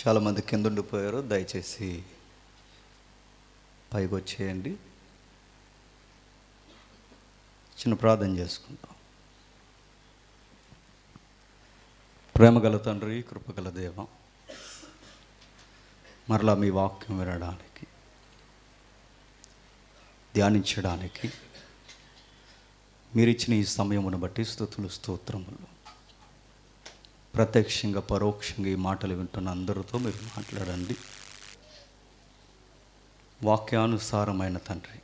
చాలామంది కింద ఉండిపోయారు. దయచేసి పైకి వచ్చేయండి. చిన్న ప్రార్థన చేసుకుందాం. ప్రేమగల తండ్రి, కృపగల దేవ, మరలా మీ వాక్యం వినడానికి, ధ్యానించడానికి మీరిచ్చిన ఈ సమయమును బట్టి స్తుతులు, స్తోత్రములు. ప్రత్యక్షంగా పరోక్షంగా ఈ మాటలు వింటున్న అందరితో మీరు మాట్లాడండి. వాక్యానుసారమైన తండ్రి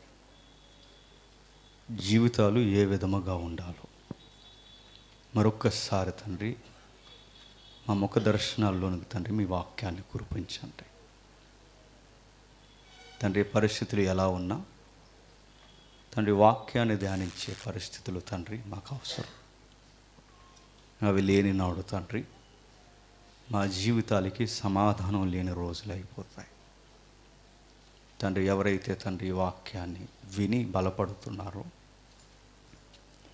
జీవితాలు ఏ విధముగా ఉండాలో మరొక్కసారి తండ్రి మా ముఖ దర్శనాల్లోనికి తండ్రి మీ వాక్యాన్ని కురిపించండి. తండ్రి పరిస్థితులు ఎలా ఉన్నా తండ్రి వాక్యాన్ని ధ్యానించే పరిస్థితులు తండ్రి మాకు అవసరం. అవి లేని నాడు తండ్రి మా జీవితాలకి సమాధానం లేని రోజులు అయిపోతాయి. తండ్రి ఎవరైతే తండ్రి ఈ వాక్యాన్ని విని బలపడుతున్నారో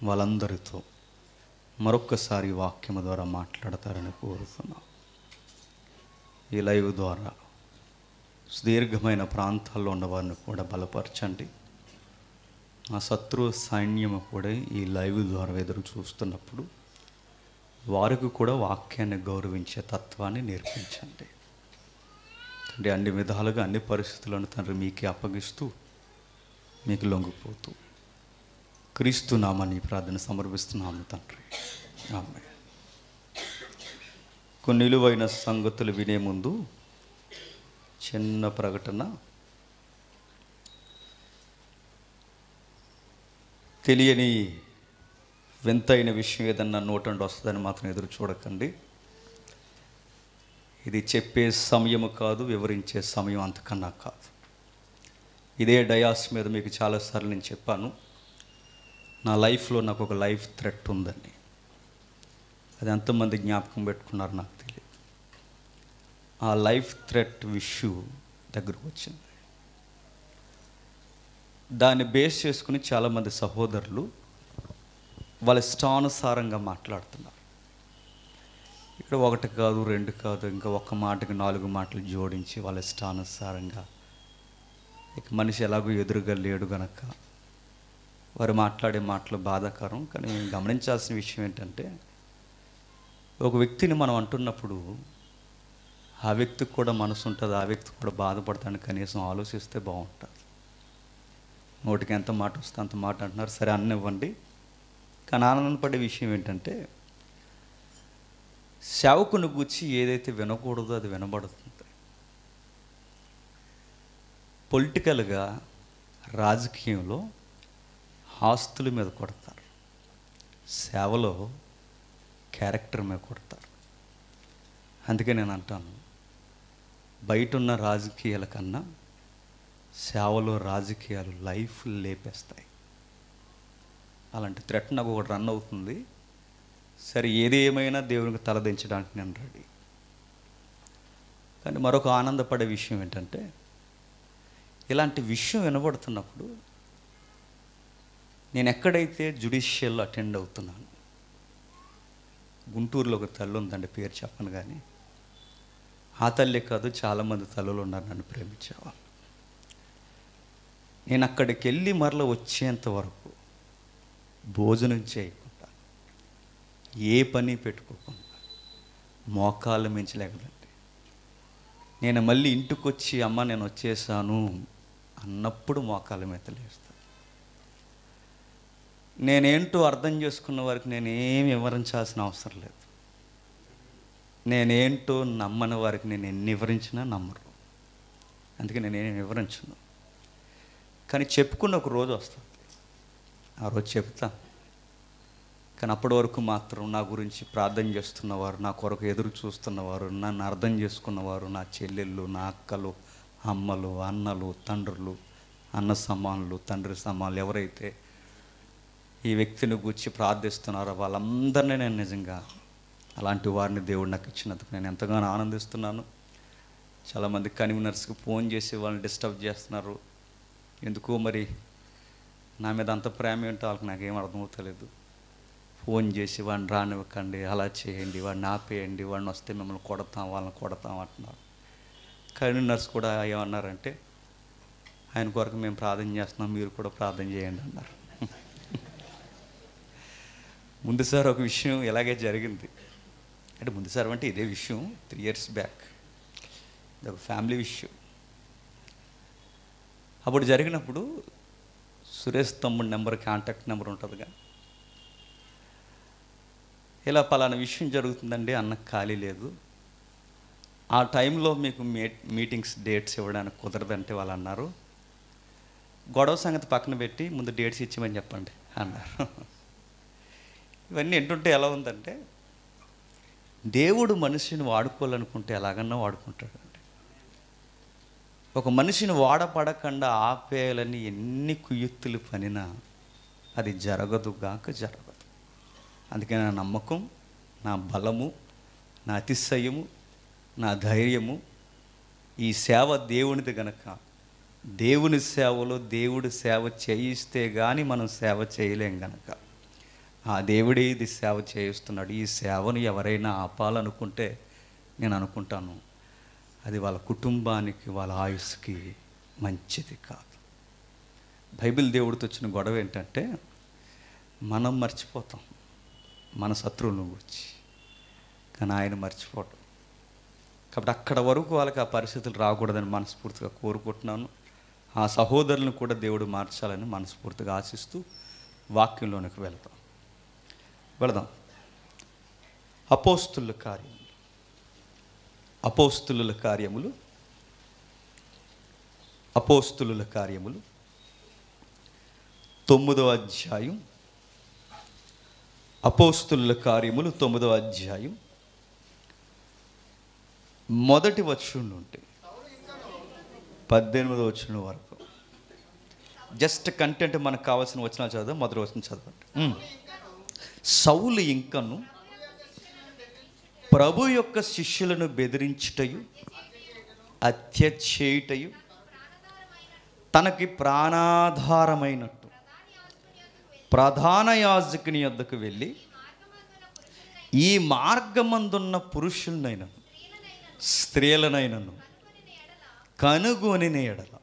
వాళ్ళందరితో మరొక్కసారి వాక్యం ద్వారా మాట్లాడతారని కోరుతున్నాం. ఈ లైవ్ ద్వారా సుదీర్ఘమైన ప్రాంతాల్లో ఉన్నవారిని కూడా బలపరచండి. ఆ శత్రు సైన్యము కూడా ఈ లైవ్ ద్వారా ఎదురు చూస్తున్నప్పుడు వారికి కూడా వాక్యాన్ని గౌరవించే తత్వాన్ని నేర్పించండి. తండ్రి అన్ని విధాలుగా అన్ని పరిస్థితులను తండ్రి మీకే అప్పగిస్తూ మీకు లొంగిపోతూ క్రీస్తు నామని ప్రార్థన సమర్పిస్తున్నాము తండ్రి, ఆమేన్. కొన్ని విలువైన సంగతులు వినే ముందు చిన్న ప్రకటన. తెలియని వింతైన విషయం ఏదన్నా నోటండి వస్తుందని మాత్రం ఎదురు చూడకండి. ఇది చెప్పే సమయము కాదు, వివరించే సమయం అంతకన్నా కాదు. ఇదే డయాస్ మీద మీకు చాలాసార్లు నేను చెప్పాను, నా లైఫ్లో నాకు ఒక లైఫ్ థ్రెట్ ఉందని. అది ఎంతమంది జ్ఞాపకం పెట్టుకున్నారు నాకు తెలియదు. ఆ లైఫ్ థ్రెట్ ఇష్యూ దగ్గరకు వచ్చింది. దాన్ని బేస్ చేసుకుని చాలామంది సహోదరులు వాళ్ళ ఇష్టానుసారంగా మాట్లాడుతున్నారు. ఇక్కడ ఒకటి కాదు, రెండు కాదు, ఇంకా ఒక్క మాటకి 4 మాటలు జోడించి వాళ్ళ ఇష్టానుసారంగా, ఇక మనిషి ఎలాగో ఎదురుగా లేడు గనక వారు మాట్లాడే మాటలు బాధాకరం. కానీ గమనించాల్సిన విషయం ఏంటంటే, ఒక వ్యక్తిని మనం అంటున్నప్పుడు ఆ వ్యక్తికి కూడా మనసు ఉంటుంది, ఆ వ్యక్తి కూడా బాధపడతాడని కనీసం ఆలోచిస్తే బాగుంటుంది. నోటికి ఎంత మాట వస్తే అంత మాట అంటున్నారు, సరే అన్నీ ఇవ్వండి. కానీ ఆనందపడే విషయం ఏంటంటే, సేవకుని గురించి ఏదైతే వినకూడదో అది వినబడుతుంది. పొలిటికల్గా, రాజకీయంలో ఆస్తుల మీద కొడతారు, సేవలో క్యారెక్టర్ మీద కొడతారు. అందుకే నేను అంటాను, బయట ఉన్న రాజకీయాల కన్నా సేవలో రాజకీయాలు లైఫ్ లేపేస్తాయి. అలాంటి థ్రెట్ నాకు ఒకటి రన్ అవుతుంది. సరే, ఏది ఏమైనా దేవునికి తలదించడానికి నేను రెడీ. కానీ మరొక ఆనందపడే విషయం ఏంటంటే, ఇలాంటి విషయం వినబడుతున్నప్పుడు నేను ఎక్కడైతే జ్యుడిషియల్ అటెండ్ అవుతున్నాను, గుంటూరులో ఒక తల్లి ఉందండి, పేరు చెప్పను, కానీ ఆ తల్లి కాదు, చాలామంది తల్లులు ఉన్నారు నన్ను ప్రేమించేవాళ్ళు. నేను అక్కడికి వెళ్ళి మరలా వచ్చేంత వరకు భోజనం చేయకుండా, ఏ పని పెట్టుకోకుండా, మోకాళ్ళ మించి లేకదండి. నేను మళ్ళీ ఇంటికి వచ్చి అమ్మ నేను వచ్చేసాను అన్నప్పుడు మోకాళ్ళ మీద లేస్తాను. నేనేంటో అర్థం చేసుకున్న వారికి నేనేమి వివరించాల్సిన అవసరం లేదు. నేనేంటో నమ్మని వారికి నేను ఎన్ని వివరించినా నమ్మరు. అందుకే నేనేం వివరించను. కానీ చెప్పుకున్న ఒక రోజు వస్తుంది, ఆ రోజు చెప్తాను. కానీ అప్పటి వరకు మాత్రం నా గురించి ప్రార్థన చేస్తున్నవారు, నా కొరకు ఎదురు చూస్తున్నవారు, నన్ను అర్థం చేసుకున్నవారు, నా చెల్లెళ్ళు, నా అక్కలు, అమ్మలు, అన్నలు, తండ్రులు, అన్న సమానులు, తండ్రి సమానులు ఎవరైతే ఈ వ్యక్తిని గురించి ప్రార్థిస్తున్నారో వాళ్ళందరినీ నేను నిజంగా అలాంటి వారిని దేవుడు నాకు ఇచ్చినందుకు నేను ఎంతగానో ఆనందిస్తున్నాను. చాలామంది కన్వీనర్స్కి ఫోన్ చేసి వాళ్ళని డిస్టర్బ్ చేస్తున్నారు. ఎందుకో మరి నా మీద అంత ప్రేమ ఏంటో వాళ్ళకి నాకేం అర్థమవుతలేదు. ఫోన్ చేసి వాడిని రానివ్వకండి, అలా చేయండి, వాడిని ఆపేయండి, వాడిని వస్తే మిమ్మల్ని కొడతాం, వాళ్ళని కొడతాం అంటున్నారు. కన్వీనర్స్ కూడా ఏమన్నారంటే, ఆయన కొరకు మేము ప్రార్థన చేస్తున్నాం, మీరు కూడా ప్రార్థన చేయండి అన్నారు. ముందుసారి ఒక విషయం ఇలాగే జరిగింది. అంటే ముందుసారి అంటే ఇదే విషయం 3 years బ్యాక్, ఇది ఒక ఫ్యామిలీ విషయం. అప్పుడు జరిగినప్పుడు సురేష్ తమ్ముడి నెంబర్, కాంటాక్ట్ నెంబర్ ఉంటుందిగా, ఇలా పలానా విషయం జరుగుతుందండి, అన్నకు ఖాళీ లేదు, ఆ టైంలో మీకు మీటింగ్స్ డేట్స్ ఇవ్వడానికి కుదరదంటే వాళ్ళు అన్నారు, గొడవ సంగతి పక్కన పెట్టి ముందు డేట్స్ ఇచ్చామని చెప్పండి అన్నారు. ఇవన్నీ ఏంటంటే ఎలా ఉందంటే, దేవుడు మనిషిని వాడుకోవాలనుకుంటే ఎలాగన్నా వాడుకుంటాడు. ఒక మనిషిని వాడపడకుండా ఆపేయాలని ఎన్ని కుయుక్తులు పనినా అది జరగదు గాక జరగదు. అందుకే నా నమ్మకం, నా బలము, నా అతిశయము, నా ధైర్యము ఈ సేవ దేవునిది గనక, దేవుని సేవలో దేవుడి సేవ చేయిస్తే కానీ మనం సేవ చేయలేం గనక ఆ దేవుడే ఇది సేవ చేయిస్తున్నాడు. ఈ సేవను ఎవరైనా ఆపాలనుకుంటే నేను అనుకుంటాను అది వాళ్ళ కుటుంబానికి, వాళ్ళ ఆయుస్కి మంచిది కాదు. బైబిల్ దేవుడితో వచ్చిన గొడవ ఏంటంటే, మనం మర్చిపోతాం మన శత్రువులను గురించి, కానీ ఆయన మర్చిపోవటం. కాబట్టి అక్కడ వరకు వాళ్ళకి ఆ పరిస్థితులు రాకూడదని మనస్ఫూర్తిగా కోరుకుంటున్నాను. ఆ సహోదరులను కూడా దేవుడు మార్చాలని మనస్ఫూర్తిగా ఆశిస్తూ వాక్యంలోనికి వెళదాం. అపోస్తుల కార్యములు 9వ అధ్యాయం. అపోస్తుల కార్యములు 9వ అధ్యాయం మొదటి వచనం నుండి 18వ వచనం వరకు. జస్ట్ కంటెంట్ మనకు కావాల్సిన వచనాలు చదువుదాం. మొదటి వచనం చదవండి. సౌలు ఇంకను ప్రభు యొక్క శిష్యులను బెదిరించుటయు, హత్య చేయుటయు, తనకి ప్రాణాధారమైనట్టు ప్రధాన యాజకుని యొద్దకు వెళ్ళి ఈ మార్గమందున్న పురుషులనైనను స్త్రీలనైనను కనుగొని ఎడల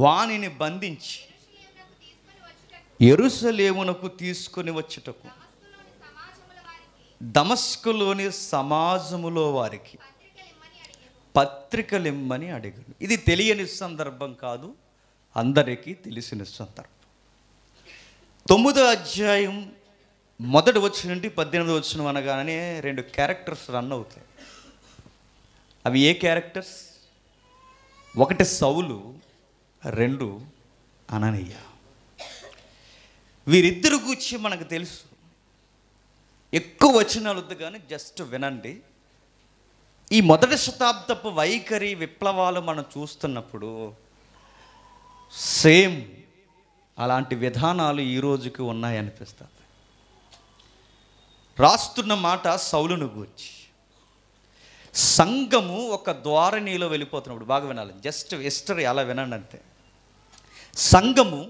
వానిని బంధించి యెరూషలేమునకు తీసుకొని వచ్చుటకు దమస్కులోని సమాజములో వారికి పత్రికలిమ్మని అడిగాడు. ఇది తెలియని సందర్భం కాదు, అందరికీ తెలిసిన సందర్భం. 9వ అధ్యాయం మొదటి వచనం నుండి 18వ వచనం అనగానే 2 క్యారెక్టర్స్ రన్ అవుతాయి. అవి ఏ క్యారెక్టర్స్? 1 సౌలు, 2 అననీయ. వీరిద్దరు గురించి మనకు తెలుసు. ఎక్కువ వచనాలు వద్దు కానీ జస్ట్ వినండి. ఈ మొదటి శతాబ్దపు వైఖరి విప్లవాలు మనం చూస్తున్నప్పుడు సేమ్ అలాంటి విధానాలు ఈ రోజుకి ఉన్నాయనిపిస్తుంది. రాస్తున్న మాట సౌలును గూర్చి. సంఘము ఒక ధోరణిలో వెళ్ళిపోతున్నప్పుడు, బాగా వినాలి, జస్ట్ హిస్టరీ అలా వినండి అంతే. సంఘము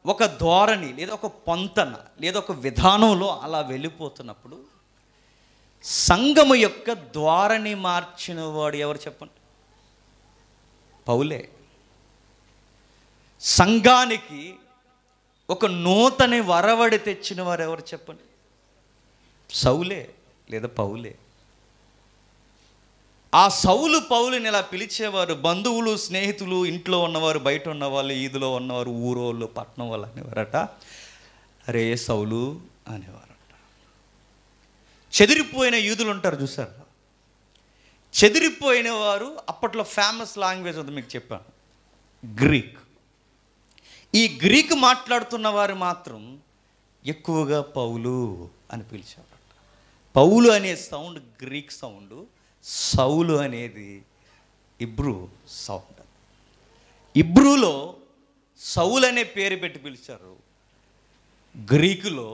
ఒక ధోరణి లేదా ఒక పొంతన లేదా ఒక విధానంలో అలా వెళ్ళిపోతున్నప్పుడు సంఘము యొక్క ధోరణి మార్చిన వాడు ఎవరు చెప్పండి? పౌలే. సంఘానికి ఒక నూతన వరవడి తెచ్చిన వారు ఎవరు చెప్పండి? సౌలే లేదా పౌలే. ఆ సౌలు పౌలుని ఇలా పిలిచేవారు. బంధువులు, స్నేహితులు, ఇంట్లో ఉన్నవారు, బయట ఉన్నవాళ్ళు, ఈదులో ఉన్నవారు, ఊరోళ్ళు, పట్టణం వాళ్ళు అనేవారట. అరే సౌలు అనేవారట. చెదిరిపోయిన యూదులు ఉంటారు చూసారు, చెదిరిపోయిన వారు అప్పట్లో ఫేమస్ లాంగ్వేజ్ ఉంది, మీకు చెప్పాను, గ్రీక్. ఈ గ్రీక్ మాట్లాడుతున్న వారు మాత్రం ఎక్కువగా పౌలు అని పిలిచేవారట. పౌలు అనే సౌండ్ గ్రీక్ సౌండ్, సౌలు అనేది ఇబ్రూ సౌండ్. ఇబ్రూలో సౌలు అనే పేరు పెట్టి పిలిచారు, గ్రీకులో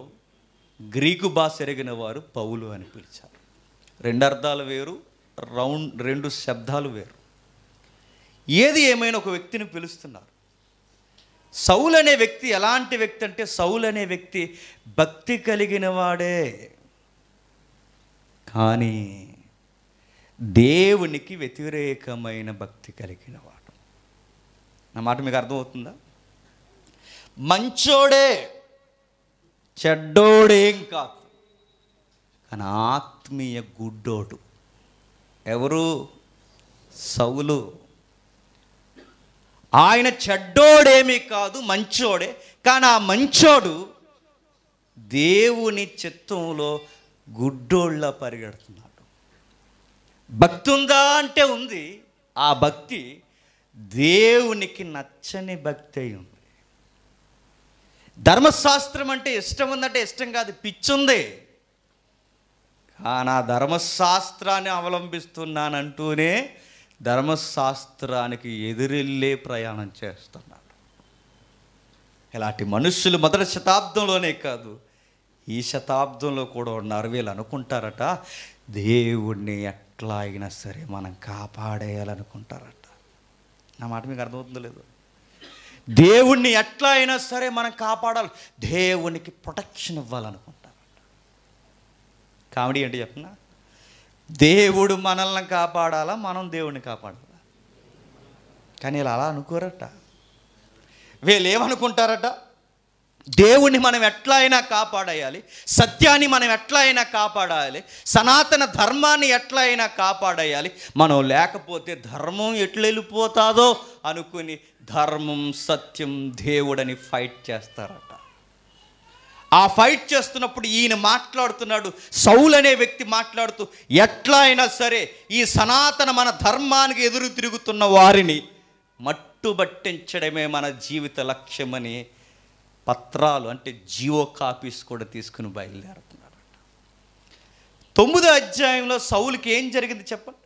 గ్రీకు భాష ఎరిగిన వారు పౌలు అని పిలిచారు. 2 అర్థాలు వేరు, 2 శబ్దాలు వేరు. ఏది ఏమైనా ఒక వ్యక్తిని పిలుస్తున్నారు. సౌలు అనే వ్యక్తి ఎలాంటి వ్యక్తి అంటే, సౌలు అనే వ్యక్తి భక్తి కలిగిన వాడే, కానీ దేవునికి వ్యతిరేకమైన భక్తి కలిగిన వాడు. నా మాట మీకు అర్థమవుతుందా? మంచోడే, చెడ్డోడేం కాదు, కానీ ఆత్మీయ గుడ్డోడు. ఎవరు? సౌలు. ఆయన చెడ్డోడేమీ కాదు, మంచోడే. కానీ ఆ మంచోడు దేవుని చిత్తంలో గుడ్డోళ్ళ పరిగెడుతున్నాడు. భక్తి ఉందా అంటే ఉంది. ఆ భక్తి దేవునికి నచ్చని భక్తి అయి ఉంది. ధర్మశాస్త్రం అంటే ఇష్టం ఉందంటే ఇష్టం కాదు, పిచ్చుంది. కానీ ఆ ధర్మశాస్త్రాన్ని అవలంబిస్తున్నానంటూనే ధర్మశాస్త్రానికి ఎదురెళ్ళే ప్రయాణం చేస్తున్నాడు. ఇలాంటి మనుషులు మొదటి శతాబ్దంలోనే కాదు, ఈ శతాబ్దంలో కూడా ఉన్నారు. వీళ్ళు అనుకుంటారట, దేవుణ్ణి ఎట్లా అయినా సరే మనం కాపాడేయాలనుకుంటారట. నా మాట మీకు అర్థమవుతుందో లేదు? దేవుణ్ణి ఎట్లా అయినా సరే మనం కాపాడాలి, దేవునికి ప్రొటెక్షన్ ఇవ్వాలనుకుంటారట. కామెడీ ఏంటి చెప్పనా? దేవుడు మనల్ని కాపాడాలా, మనం దేవుణ్ణి కాపాడాలా? కానీ వీళ్ళు అలా అనుకోరట. వీళ్ళు ఏమనుకుంటారట, దేవుణ్ణి మనం ఎట్లా అయినా కాపాడేయాలి, సత్యాన్ని మనం ఎట్లా అయినా కాపాడాలి, సనాతన ధర్మాన్ని ఎట్లా అయినా కాపాడేయాలి, మనం లేకపోతే ధర్మం ఎట్లా వెళ్ళిపోతాదో అనుకుని ధర్మం, సత్యం, దేవుడని ఫైట్ చేస్తారట. ఆ ఫైట్ చేస్తున్నప్పుడు ఈయన మాట్లాడుతున్నాడు, సౌలు అనే వ్యక్తి మాట్లాడుతూ, ఎట్లా అయినా సరే ఈ సనాతన మన ధర్మానికి ఎదురు తిరుగుతున్న వారిని మట్టుబట్టించడమే మన జీవిత లక్ష్యమని పత్రాలు అంటే జియో కాపీస్ కూడా తీసుకుని బయలుదేరుతున్నారట. 9వ అధ్యాయంలో సౌలుకి ఏం జరిగింది చెప్పండి?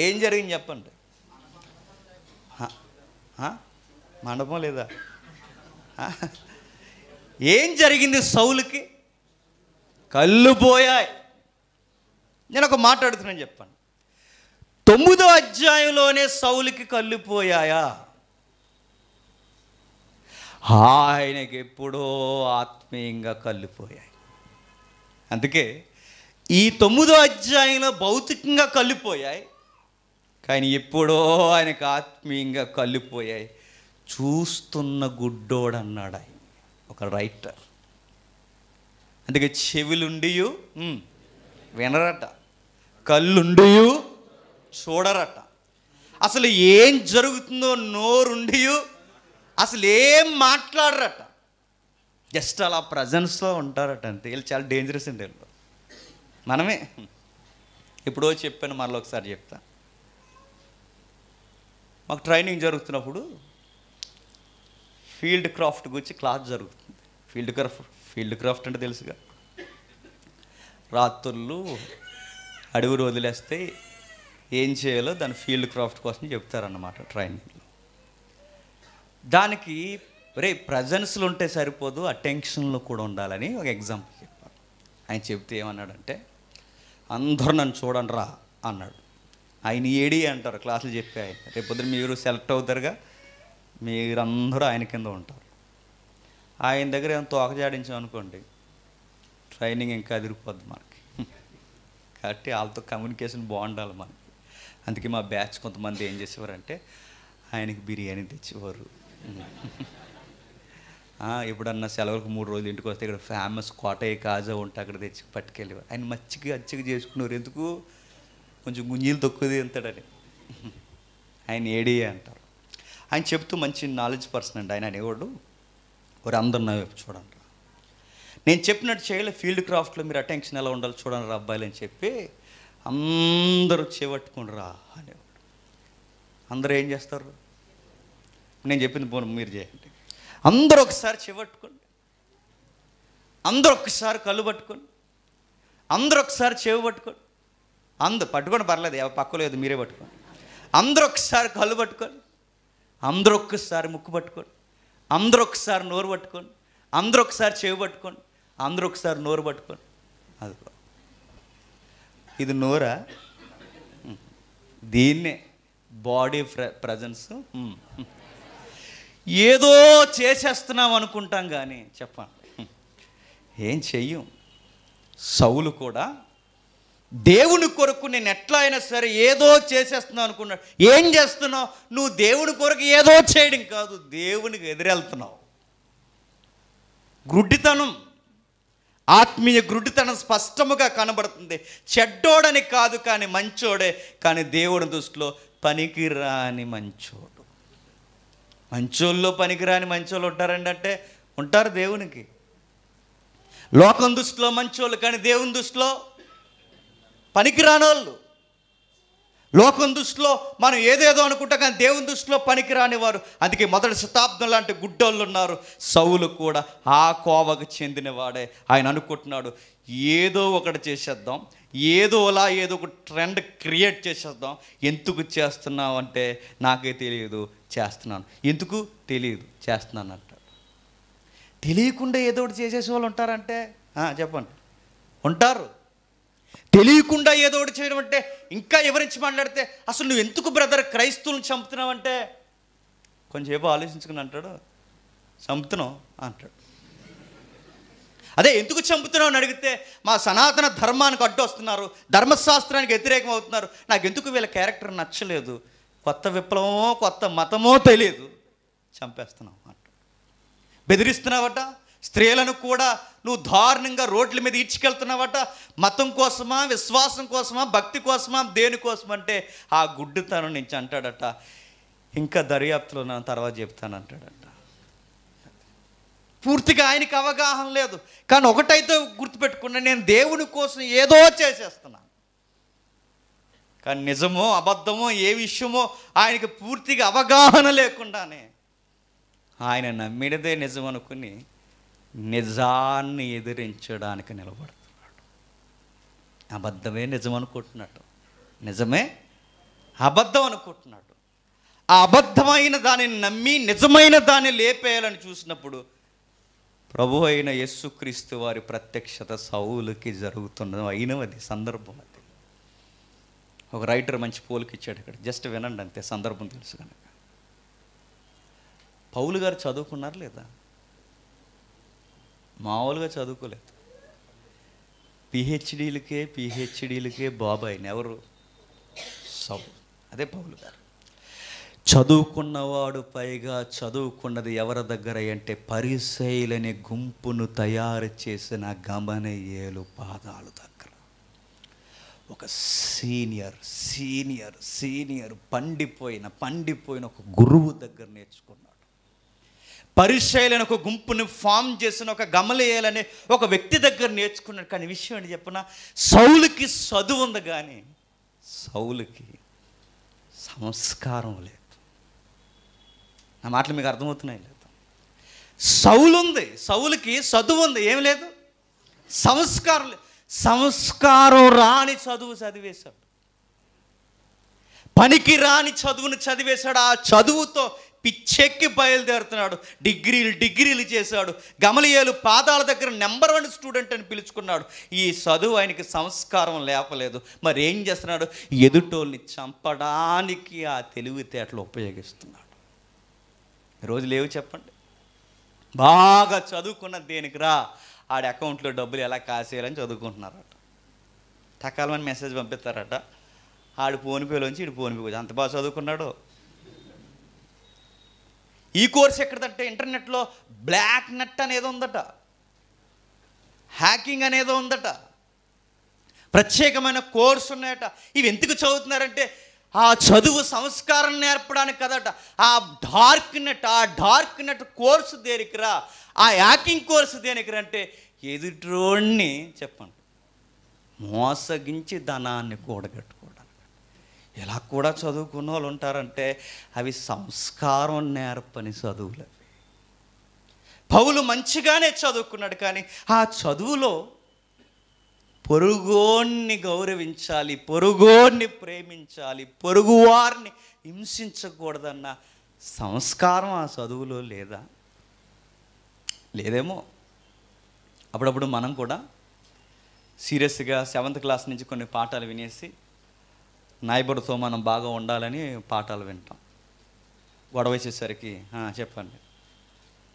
ఏం జరిగింది చెప్పండి? మండపం లేదా? ఏం జరిగింది సౌలుకి? కళ్ళు పోయాయి. నేను ఒక మాట అడుగుతున్నాను, చెప్పండి. 9వ అధ్యాయంలోనే సౌలుకి కళ్ళు పోయాయా? ఆయనకి ఎప్పుడో ఆత్మీయంగా కళ్ళు పోయాయి. అందుకే ఈ 9వ అధ్యాయంలో భౌతికంగా కళ్ళు పోయాయి, కానీ ఎప్పుడో ఆయనకు ఆత్మీయంగా కళ్ళు పోయాయి. చూస్తున్న గుడ్డోడు అన్నాడు ఆయన, ఒక రైటర్. అందుకే చెవులుండియు వినరట, కళ్ళుండియు చూడరట, అసలు ఏం జరుగుతుందో నోరుండియు అసలు ఏం మాట్లాడరట. జస్ట్ అలా ప్రజెన్స్లో ఉంటారట అంతే. వీళ్ళు చాలా డేంజరస్ అండి. వీళ్ళు మనమే ఎప్పుడో చెప్పాను, మరలో ఒకసారి చెప్తా. మాకు ట్రైనింగ్ జరుగుతున్నప్పుడు ఫీల్డ్ క్రాఫ్ట్ గురించి క్లాస్ జరుగుతుంది. ఫీల్డ్ క్రాఫ్ట్ అంటే తెలుసుగా, రాత్రులు అడవులు వదిలేస్తే ఏం చేయాలో దాని ఫీల్డ్ క్రాఫ్ట్ కోసం చెప్తారన్నమాట ట్రైనింగ్లో. దానికి ప్రజెన్స్లో ఉంటే సరిపోదు, అటెన్షన్లో కూడా ఉండాలని ఒక ఎగ్జాంపుల్ చెప్పారు. ఆయన చెప్తే ఏమన్నాడంటే, అందరూ నన్ను చూడండి రా అన్నాడు. ఆయన ఏడి అంటారు క్లాసులు చెప్పి. ఆయన రేపు పొద్దున మీరు సెలెక్ట్ అవుతారుగా, మీరందరూ ఆయన కింద ఉంటారు. ఆయన దగ్గర ఏమైనా తోకజాడించాం అనుకోండి, ట్రైనింగ్ ఇంకా అదిరిపోద్ది మనకి. కాబట్టి వాళ్ళతో కమ్యూనికేషన్ బాగుండాలి మనకి. అందుకే మా బ్యాచ్ కొంతమంది ఏం చేసేవారంటే, ఆయనకి బిర్యానీ తెచ్చేవారు. ఎప్పుడన్నా సెలవులకు 3 రోజులు ఇంటికి వస్తే ఇక్కడ ఫేమస్ కోటయ్య కాజా ఉంటే అక్కడ తెచ్చి పట్టుకెళ్ళేవారు. ఆయన అచ్చిగా చేసుకునేవారు. ఎందుకు? కొంచెం గుంజీలు తక్కువది అంతాడని. ఆయన ఏడి అంటారు. ఆయన చెప్తూ మంచి నాలెడ్జ్ పర్సన్ అండి ఆయన. అనేవాడు, ఒక అందరు నా వైపు చూడండి, నేను చెప్పినట్టు చేయలే, ఫీల్డ్ క్రాఫ్ట్లో మీరు అటెన్షన్ ఎలా ఉండాలి చూడండి రా అబ్బాయిలు అని చెప్పి అందరూ చేపట్టుకుని రా అనేవాడు. అందరూ ఏం చేస్తారు? నేను చెప్పింది పోను మీరు చేయండి. అందరూ ఒకసారి చెవట్టుకోండి, అందరూ ఒక్కసారి కళ్ళు పట్టుకోండి, అందరూ ఒకసారి చెవి పట్టుకోండి, పట్టుకోండి పర్లేదు, పక్క లేదు మీరే పట్టుకోండి. అందరూ ఒకసారి కళ్ళు పట్టుకోండి, అందరూ ఒక్కసారి ముక్కు పట్టుకోండి, అందరూ ఒకసారి నోరు పట్టుకోండి, అందరూ ఒకసారి చెవి పట్టుకోండి, అందరూ ఒకసారి నోరు పట్టుకోండి. అది ఇది నోరా? దీన్నే బాడీ ప్రజెన్స్. ఏదో చేసేస్తున్నాం అనుకుంటాం కానీ చెప్పండి ఏం చెయ్యం. సౌలు కూడా దేవుని కొరకు నేను ఎట్లా అయినా సరే ఏదో చేసేస్తున్నావు అనుకున్నాడు. ఏం చేస్తున్నావు? నువ్వు దేవుని కొరకు ఏదో చేయడం కాదు, దేవునికి ఎదురెళ్తున్నావు. గుడ్డితనం, ఆత్మీయ గుడ్డితనం స్పష్టముగా కనబడుతుంది. చెడ్డోడని కాదు కానీ మంచోడే, కానీ దేవుని దృష్టిలో పనికిరాని మంచోడు. మంచోళ్ళు పనికిరాని మంచోళ్ళు ఉంటారండి అంటే ఉంటారు దేవునికి. లోకం దృష్టిలో మంచోళ్ళు, కానీ దేవుని దృష్టిలో పనికిరానోళ్ళు. లోకం దృష్టిలో మనం ఏదేదో అనుకుంటాం, కానీ దేవుని దృష్టిలో పనికిరాని వారు. అందుకే మొదటి శతాబ్దం లాంటి గుడ్డోళ్ళు ఉన్నారు. సౌలు కూడా ఆ కోవకు చెందినవాడే. ఆయన అనుకుంటున్నాడు, ఏదో ఒకటి చేసేద్దాం, ఏదో ఒక ట్రెండ్ క్రియేట్ చేసేద్దాం. ఎందుకు చేస్తున్నావు అంటే నాకే తెలియదు, చేస్తున్నాను. ఎందుకు తెలియదు, చేస్తున్నాను అంటాడు. తెలియకుండా ఏదో ఒకటి చేసేసే వాళ్ళు ఉంటారంటే చెప్పండి, ఉంటారు. తెలియకుండా ఏదో ఒకటి చేయడం అంటే ఇంకా ఎవరించి మాట్లాడితే అసలు నువ్వు ఎందుకు బ్రదర్ క్రైస్తవులను చంపుతున్నావంటే కొంచెంసేపు ఆలోచించుకుని అంటాడు, చంపుతున్నావు అంటాడు. అదే ఎందుకు చంపుతున్నావు అని అడిగితే మా సనాతన ధర్మానికి అడ్డు వస్తున్నారు, ధర్మశాస్త్రానికి వ్యతిరేకం అవుతున్నారు, నాకెందుకు వీళ్ళ క్యారెక్టర్ నచ్చలేదు, కొత్త విప్లవమో కొత్త మతమో తెలియదు, చంపేస్తున్నావు అంటాడు. బెదిరిస్తున్నావట. స్త్రీలను కూడా నువ్వు దారుణంగా రోడ్ల మీద ఈడ్చుకెళ్తున్నావట. మతం కోసమా, విశ్వాసం కోసమా, భక్తి కోసమా, దేనికోసం అంటే ఆ గుడ్డితనం నుంచి అంటాడట. ఇంకా దర్యాప్తులో నా తర్వాత చెప్తానంటాడట. పూర్తిగా ఆయనకి అవగాహన లేదు, కానీ ఒకటైతే గుర్తుపెట్టుకున్నా, నేను దేవుని కోసం ఏదో చేసేస్తున్నాను. కానీ నిజమో అబద్ధమో ఏ విషయమో ఆయనకి పూర్తిగా అవగాహన లేకుండానే ఆయన నమ్మినదే నిజం అనుకుని నిజాన్ని ఎదిరించడానికి నిలబడుతున్నాడు. అబద్ధమే నిజం అనుకుంటున్నాడు, నిజమే అబద్ధం అనుకుంటున్నాడు. ఆ అబద్ధమైన దానిని నమ్మి నిజమైన దాన్ని లేపేయాలని చూసినప్పుడు ప్రభు అయిన యేసుక్రీస్తు వారి ప్రత్యక్షత సౌలుకి జరుగుతున్నది. అయినది సందర్భం. అది ఒక రైటర్ మంచి పోలికి ఇచ్చాడు ఇక్కడ, జస్ట్ వినండి అంతే, సందర్భం తెలుసు కనుక. పౌలు గారు చదువుకున్నారు లేదా? మామూలుగా చదువుకోలేదు. పిహెచ్డీలకే బాబాయ్. ఎవరు? సౌలు. అదే పౌలు గారు. చదువుకున్నవాడు పైగా చదువుకున్నది ఎవరి దగ్గర అంటే పరిసయ్యులనే గుంపును తయారు చేసిన గమనయేలు పాదాలు దగ్గర. ఒక సీనియర్ పండిపోయిన ఒక గురువు దగ్గర నేర్చుకున్నాడు. పరిసయ్యులను ఒక గుంపుని ఫామ్ చేసిన ఒక గమలీయేలనే ఒక వ్యక్తి దగ్గర నేర్చుకున్నాడు. కానీ విషయం ఏంటి చెప్పిన, సౌలుకి చదువు ఉంది కానీ సౌలుకి సంస్కారం లేదు. నా మాటలు మీకు అర్థమవుతున్నాయి లేదు? సౌలుకి చదువు ఉంది, ఏం లేదు, సంస్కారం లేదు. సంస్కారం రాని చదువు చదివేశాడు, పనికి రాని చదువును చదివేశాడు. ఆ చదువుతో పిచ్చెక్కి బయలుదేరుతున్నాడు. డిగ్రీలు చేశాడు. గమలీయేలు పాదాల దగ్గర నెంబర్ 1 స్టూడెంట్ అని పిలుచుకున్నాడు. ఈ చదువు ఆయనకి సంస్కారం లేపలేదు. మరి ఏం చేస్తున్నాడు? ఎదుటోళ్ళని చంపడానికి ఆ తెలివితేటలు ఉపయోగిస్తున్నాడు. రోజు లేవు చెప్పండి. బాగా చదువుకున్న దేనికి రా, ఆడి అకౌంట్లో డబ్బులు ఎలా కాసేయాలని చదువుకుంటున్నారట. టకాలమని మెసేజ్ పంపిస్తారట. ఆడు ఫోన్పేలోంచి ఇటు ఫోన్పే, అంత బాగా చదువుకున్నాడు. ఈ కోర్స్ ఎక్కడంటే ఇంటర్నెట్లో బ్లాక్ నెట్ అనేది ఉందట, హ్యాకింగ్ అనేది ఉందట, ప్రత్యేకమైన కోర్సు ఉన్నాయట. ఇవి ఎందుకు చదువుతున్నారంటే ఆ చదువు సంస్కారం నేర్పడానికి కదట. ఆ డార్క్ నెట్ కోర్సు దేనికిరా, ఆ హ్యాకింగ్ కోర్సు దేనికిరా అంటే ఎదుటోడిని చెప్పండి మోసగించి ధనాన్ని కూడగట్టుకోవడానికి. ఎలా కూడా చదువుకున్న వాళ్ళు ఉంటారంటే అవి సంస్కారం నేర్పని చదువులు. పౌలు మంచిగానే చదువుకున్నాడు, కానీ ఆ చదువులో పొరుగోన్ని గౌరవించాలి, పొరుగోన్ని ప్రేమించాలి, పొరుగువారిని హింసించకూడదన్న సంస్కారం ఆ చదువులో లేదేమో. అప్పుడప్పుడు మనం కూడా సీరియస్గా 7th క్లాస్ నుంచి కొన్ని పాఠాలు వినేసి నైబర్తో మనం బాగా ఉండాలని పాఠాలు వింటాం. గొడవ వేసేసరికి చెప్పండి,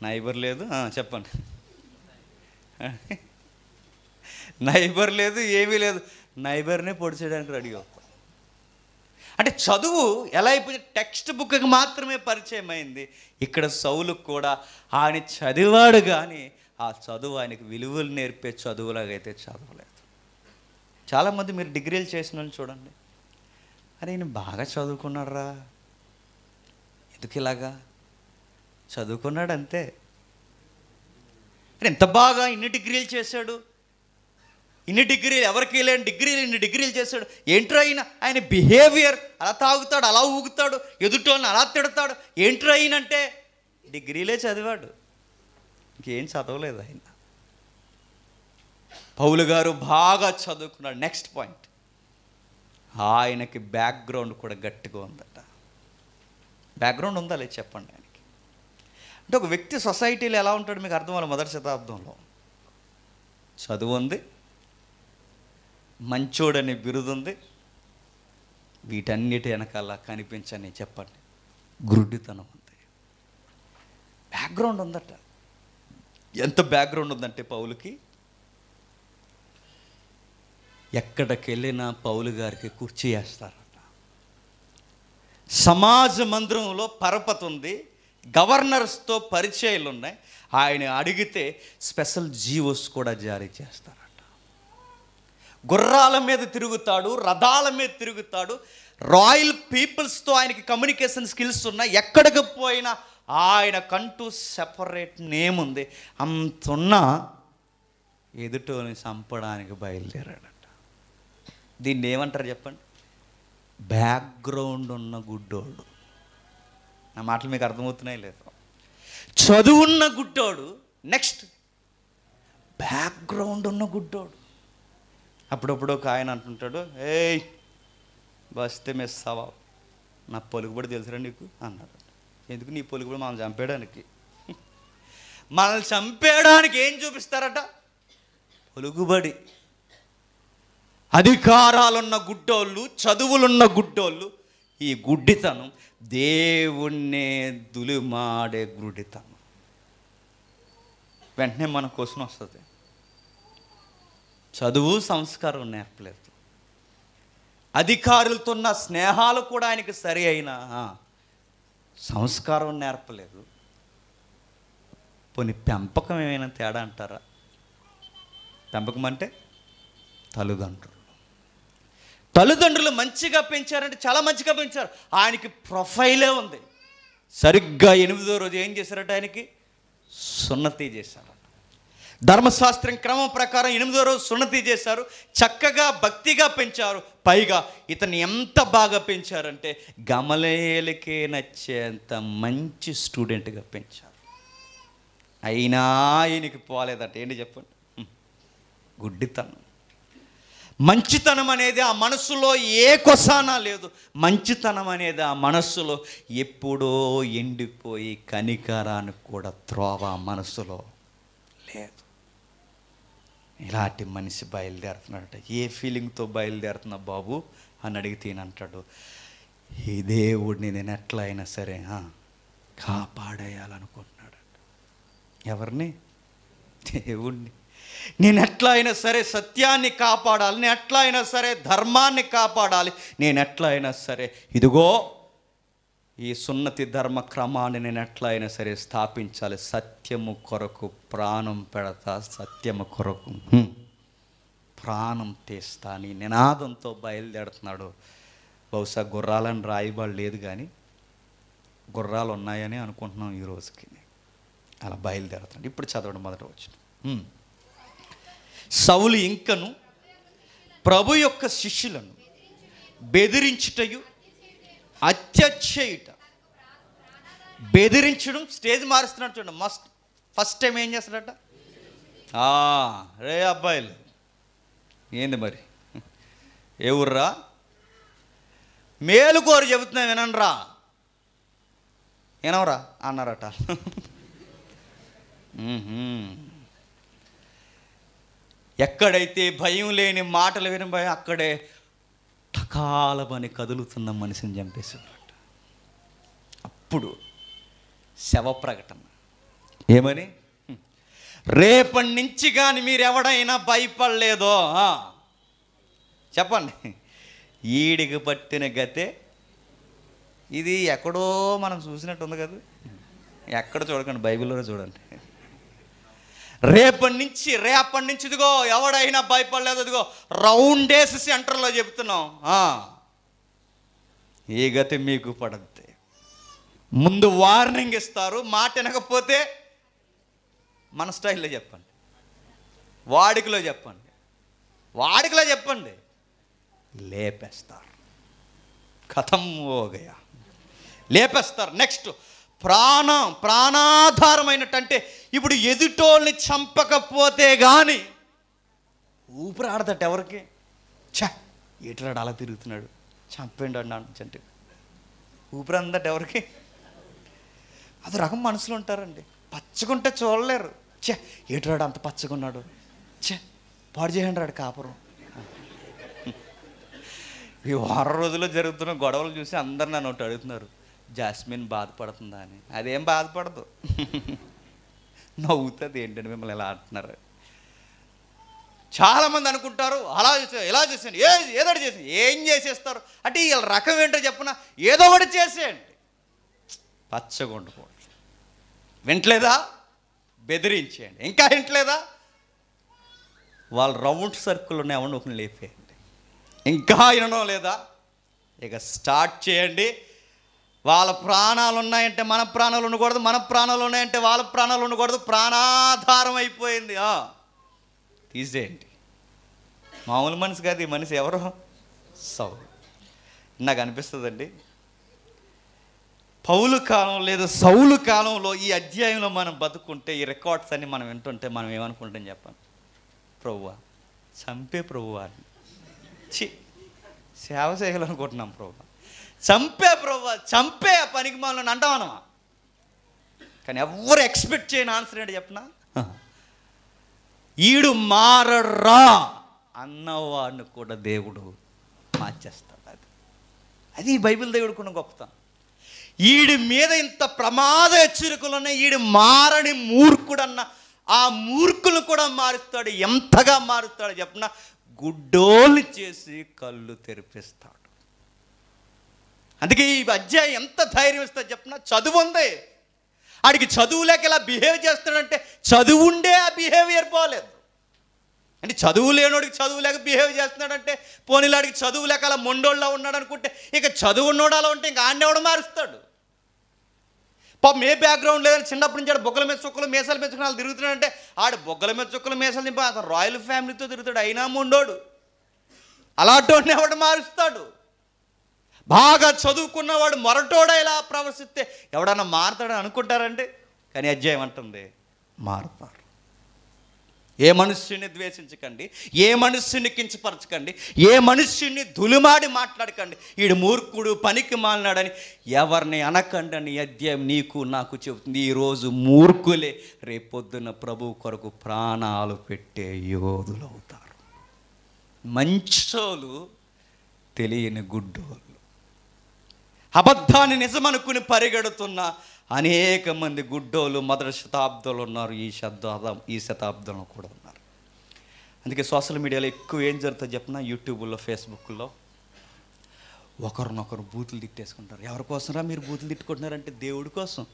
నైబర్ లేదు చెప్పండి, నైబర్ లేదు, ఏమీ లేదు, నైబర్నే పొడి చేయడానికి రెడీ అవుతాం. అంటే చదువు ఎలా అయిపోయింది, టెక్స్ట్ బుక్కి మాత్రమే పరిచయం అయింది. ఇక్కడ సౌలుకు కూడా ఆయన చదివాడు, కానీ ఆ చదువు ఆయనకి విలువలు నేర్పే చదువులాగైతే చదవలేదు. చాలామంది మీరు డిగ్రీలు చేసిన వాళ్ళు చూడండి, అరే ఈయన బాగా చదువుకున్నాడురా, ఎందుకు ఇలాగా చదువుకున్నాడు అంతే. ఎంత బాగా ఇన్ని డిగ్రీలు చేశాడు, ఇన్ని డిగ్రీలు ఎవరికి లేని డిగ్రీలు ఇన్ని డిగ్రీలు చేశాడు, ఏంట్రా ఆయన బిహేవియర్ అలా తాగుతాడు, అలా ఊగుతాడు, ఎదుటోళ్ళని అలా తిడతాడు, ఏంట్రా అంటే డిగ్రీలే చదివాడు, ఇంకేం చదవలేదు ఆయన. పౌలు గారు బాగా చదువుకున్నాడు. నెక్స్ట్ పాయింట్, ఆయనకి బ్యాక్గ్రౌండ్ కూడా గట్టిగా ఉందట. బ్యాక్గ్రౌండ్ ఉందా లేదు చెప్పండి ఆయనకి. అంటే ఒక వ్యక్తి సొసైటీలో ఎలా ఉంటాడు మీకు అర్థం అవ్వాలి. మొదటి శతాబ్దంలో చదువు ఉంది, మంచోడని బిరుదుంది, వీటన్నిటి వెనకాల కనిపించని చెప్పండి గురుడితనం ఉంది. బ్యాక్గ్రౌండ్ ఉందట. ఎంత బ్యాక్గ్రౌండ్ ఉందంటే పౌలుకి, ఎక్కడికి వెళ్ళినా పౌలు గారికి కుర్చీ వేస్తారట. సమాజ మందిరంలో పరపతి ఉంది, గవర్నర్స్తో పరిచయాలు ఉన్నాయి. ఆయన అడిగితే స్పెషల్ జీవోస్ కూడా జారీ చేస్తారట. గుర్రాల మీద తిరుగుతాడు, రథాల మీద తిరుగుతాడు, రాయల్ పీపుల్స్తో ఆయనకి కమ్యూనికేషన్ స్కిల్స్ ఉన్నాయి. ఎక్కడికి పోయినా ఆయనకంటూ సెపరేట్ నేమ్ ఉంది. అంతున్నా ఎదుటోని చంపడానికి బయలుదేరాడట. దీన్ని ఏమంటారు చెప్పండి, బ్యాక్గ్రౌండ్ ఉన్న గుడ్డోడు. నా మాటలు మీకు అర్థమవుతున్నాయి లేదు? చదువున్న గుడ్డోడు, నెక్స్ట్ బ్యాక్గ్రౌండ్ ఉన్న గుడ్డోడు. అప్పుడప్పుడు ఒక ఆయన అంటుంటాడు, ఏయ్ బస్తే మిస్ అవ్వ, నా పలుకుబడి తెలుసురా నీకు అన్నాడు. ఎందుకు నీ పలుకుబడి మనల్ని చంపేయడానికి? మనల్ని చంపేయడానికి ఏం చూపిస్తారట? పలుకుబడి. అధికారాలున్న గుడ్డోళ్ళు, చదువులున్న గుడ్డోళ్ళు, ఈ గుడ్డితనం దేవుణ్ణే దులిమాడే గుడ్డితనం. వెంటనే మన క్వశ్చన్ వస్తుంది, చదువు సంస్కారం నేర్పలేదు, అధికారులతో ఉన్న స్నేహాలు కూడా ఆయనకి సరి అయిన సంస్కారం నేర్పలేదు, పోనీ పెంపకం ఏమైనా తేడా అంటారా? పెంపకం అంటే తల్లిదండ్రులు మంచిగా పెంచారంటే చాలా మంచిగా పెంచారు. ఆయనకి ప్రొఫైలే ఉంది. సరిగ్గా 8వ రోజు ఏం చేశారట? ఆయనకి సున్నతి చేశారట. ధర్మశాస్త్రం క్రమం ప్రకారం 8వ రోజు సున్నతి చేశారు. చక్కగా భక్తిగా పెంచారు. పైగా ఇతన్ని ఎంత బాగా పెంచారంటే గమలీయేలుకే నచ్చేంత మంచి స్టూడెంట్గా పెంచారు. అయినా ఆయనకి పోలేదట. ఏంటి చెప్పండి? గుడ్డితనం. మంచితనం అనేది ఆ మనస్సులో ఏ కొసానా లేదు. మంచితనం అనేది ఆ మనస్సులో ఎప్పుడో ఎండిపోయి కనికరానికి కూడా త్రోవ మనస్సులో లేదు. ఇలాంటి మనిషి బయలుదేరుతున్నాడట. ఏ ఫీలింగ్తో బయలుదేరుతున్నా బాబు అని అడిగితే అంటాడు, ఈ దేవుడిని నేను ఎట్లా అయినా సరే కాపాడేయాలనుకుంటున్నాడట. ఎవరిని? దేవుణ్ణి. నేను ఎట్లా అయినా సరే సత్యాన్ని కాపాడాలి, నేను ఎట్లా అయినా సరే ధర్మాన్ని కాపాడాలి, నేను ఎట్లా అయినా సరే ఇదిగో ఈ సున్నతి ధర్మ క్రమాన్ని నేను ఎట్లా అయినా సరే స్థాపించాలి, సత్యము కొరకు ప్రాణం పెడతా, సత్యము కొరకు ప్రాణం తీస్తా అని నినాదంతో బయలుదేరుతున్నాడు. బహుశా గుర్రాలను రాయబడి లేదు, కానీ గుర్రాలు ఉన్నాయని అనుకుంటున్నాం ఈ రోజుకి. అలా బయలుదేరుతున్నాడు. ఇప్పుడు చదవడం మొదట వచ్చిన సౌలు ఇంకను ప్రభు యొక్క శిష్యులను బెదిరించుటయు హత్య చేయుట. బెదిరించడం, స్టేజ్ మారుస్తున్నాడు చూడండి. ఫస్ట్ టైం ఏం చేస్తాడట? రే అబ్బాయిలు ఏంది మరి, ఏ ఊర్రా, మేలుకోరు చెబుతున్నా వినరా, వినవరా అన్నారట. ఎక్కడైతే భయం లేని మాటలు వినబోయే అక్కడే టకాలమని కదులుతున్న మనిషిని చంపేసేవారట. అప్పుడు శవ ప్రకటన ఏమని? రేపటి నుంచి కానీ మీరు ఎవడైనా భయపడలేదో చెప్పండి, ఈడికి పట్టిన గతే ఇది. ఎక్కడో మనం చూసినట్టు ఉంది కదా, ఎక్కడ చూడకండి, బైబిల్లోనే చూడండి. రేపటి నుంచి ఇదిగో ఎవడైనా భయపడలేదు, ఇదిగో రౌండేసి సెంటర్లో చెప్తున్నాం, ఏ గతి మీకు పడద్ది. ముందు వార్నింగ్ ఇస్తారు, మాట వినకపోతే మన స్టైల్లో చెప్పండి, వాడికిలో చెప్పండి, లేపేస్తారు. కథం ఓగయా, లేపేస్తారు. నెక్స్ట్ ప్రాణాధారమైనట్టంటే ఇప్పుడు ఎదుటోళ్ళని చంపకపోతే కానీ ఊపిరి ఆడదట ఎవరికి. ఏట్లాడు అలా తిరుగుతున్నాడు, చంపేయండి అంటే ఊపిరి అందట ఎవరికి. అది రకం మనుషులు ఉంటారండి, పచ్చగుంటే చూడలేరు. ఏట్లాడు అంత పచ్చగున్నాడు, పాడు చేయండి రాడు కాపురం. ఈ వారం రోజుల్లో జరుగుతున్న గొడవలు చూసి అందరు నన్ను ఒకటి అడుగుతున్నారు, జాస్మిన్ బాధపడుతుందా అని. అదేం బాధపడదు, నవ్వుతుంది. ఏంటంటే మిమ్మల్ని ఎలా అంటున్నారు. చాలామంది అనుకుంటారు అలా చేసే ఇలా చేసేయండి, ఏదో ఒకటి చేసి ఏం చేసేస్తారు అంటే వీళ్ళ రకం ఏంటో చెప్పిన ఏదో ఒకటి చేసేయండి. పచ్చగా ఉండకూడదు. వింటలేదా బెదిరించేయండి, ఇంకా వింటలేదా వాళ్ళ రౌండ్ సర్కిల్లోనే ఎవరిని ఒకరిని లేపేయండి. ఇంకా వినడం లేదా ఇక స్టార్ట్ చేయండి. వాళ్ళ ప్రాణాలు ఉన్నాయంటే మన ప్రాణాలు ఉండకూడదు, మన ప్రాణాలు ఉన్నాయంటే వాళ్ళ ప్రాణాలు ఉండకూడదు. ప్రాణాధారం అయిపోయింది, తీసేయండి. మామూలు మనిషి కాదు ఈ మనిషి. ఎవరు? సౌలు. నాకు అనిపిస్తుందండి, పౌలు కాలం లేదా సౌలు కాలంలో ఈ అధ్యాయంలో మనం బతుకుంటే, ఈ రికార్డ్స్ అన్ని మనం వింటుంటే మనం ఏమనుకుంటాం చెప్పండి? ప్రభువా చంపే ప్రభువా, సేవ చేయాలనుకుంటున్నాం ప్రభువా, చంపే పనికి మనం అంటామనమా. కానీ ఎవరు ఎక్స్పెక్ట్ చేయని ఆన్సర్ ఏంటి చెప్పనా? ఈడు మారరా అన్నవాడిని కూడా దేవుడు మార్చేస్తాడు. అది బైబిల్ దేవుడుకున్న గొప్పతనం. ఈడి మీద ఇంత ప్రమాద హెచ్చరికలు ఉన్నాయి, ఈడు మారని మూర్ఖుడన్న ఆ మూర్ఖులు కూడా మారుస్తాడు. ఎంతగా మారుస్తాడు చెప్పనా? గుడ్డోలు చేసి కళ్ళు తెరిపిస్తాడు. అందుకే ఈ అధ్యాయం ఎంత ధైర్యం ఇస్తుంది చెప్పిన. చదువు ఉంది, ఆడికి చదువు లేక ఇలా బిహేవ్ చేస్తాడంటే చదువు ఉండే ఆ బిహేవియర్ పోలేదు. అంటే చదువు లేనోడికి చదువు లేక బిహేవ్ చేస్తున్నాడంటే పోనీలాడికి చదువు లేక అలా మొండోళ్ళ ఉన్నాడు అనుకుంటే, ఇక చదువు ఉన్నోడు అలా ఉంటే ఇంకా ఆడేవాడు మారుస్తాడు. పాపం ఏ బ్యాక్గ్రౌండ్ లేదని చిన్నప్పటి నుంచి ఆడు బొగ్గల మీద చుక్కలు మీసాలు పెంచుకుని వాళ్ళు తిరుగుతున్నాడంటే ఆడు బొగ్గల మీద చుక్కలు మీసాలు నింపి అతను రాయల్ ఫ్యామిలీతో తిరుగుతాడు, అయినా మొండోడు. అలాంటి ఎవడు మారుస్తాడు? బాగా చదువుకున్నవాడు మొరటోడా ఇలా ప్రవర్తిస్తే ఎవడన్నా మారుతాడని అనుకుంటారండి. కానీ అధ్యాయం అంటుంది మారుతారు. ఏ మనుష్యుని ద్వేషించకండి, ఏ మనుష్యుని కించపరచకండి, ఏ మనుష్యుని దులిమాడి మాట్లాడకండి, ఈడు మూర్ఖుడు పనికి మాలినాడని ఎవరిని అనకండి అని అధ్యాయం నీకు నాకు చెబుతుంది. ఈరోజు మూర్ఖులే రేపొద్దున ప్రభు కొరకు ప్రాణాలు పెట్టే యోధులు అవుతారు. మంచోళ్ళు తెలియని గుడ్డోళ్ళు, అబద్ధాన్ని నిజమనుకుని పరిగెడుతున్న అనేక మంది గుడ్డోళ్ళు మొదటి శతాబ్దంలో ఉన్నారు, ఈ శతాబ్దంలో కూడా ఉన్నారు. అందుకే సోషల్ మీడియాలో ఎక్కువ ఏం జరుగుతుంది చెప్పిన, యూట్యూబ్లో ఫేస్బుక్లో ఒకరినొకరు బూతులు తిట్టేసుకుంటారు. ఎవరి కోసంరా మీరు బూతులు తిట్టుకుంటున్నారంటే దేవుడి కోసం.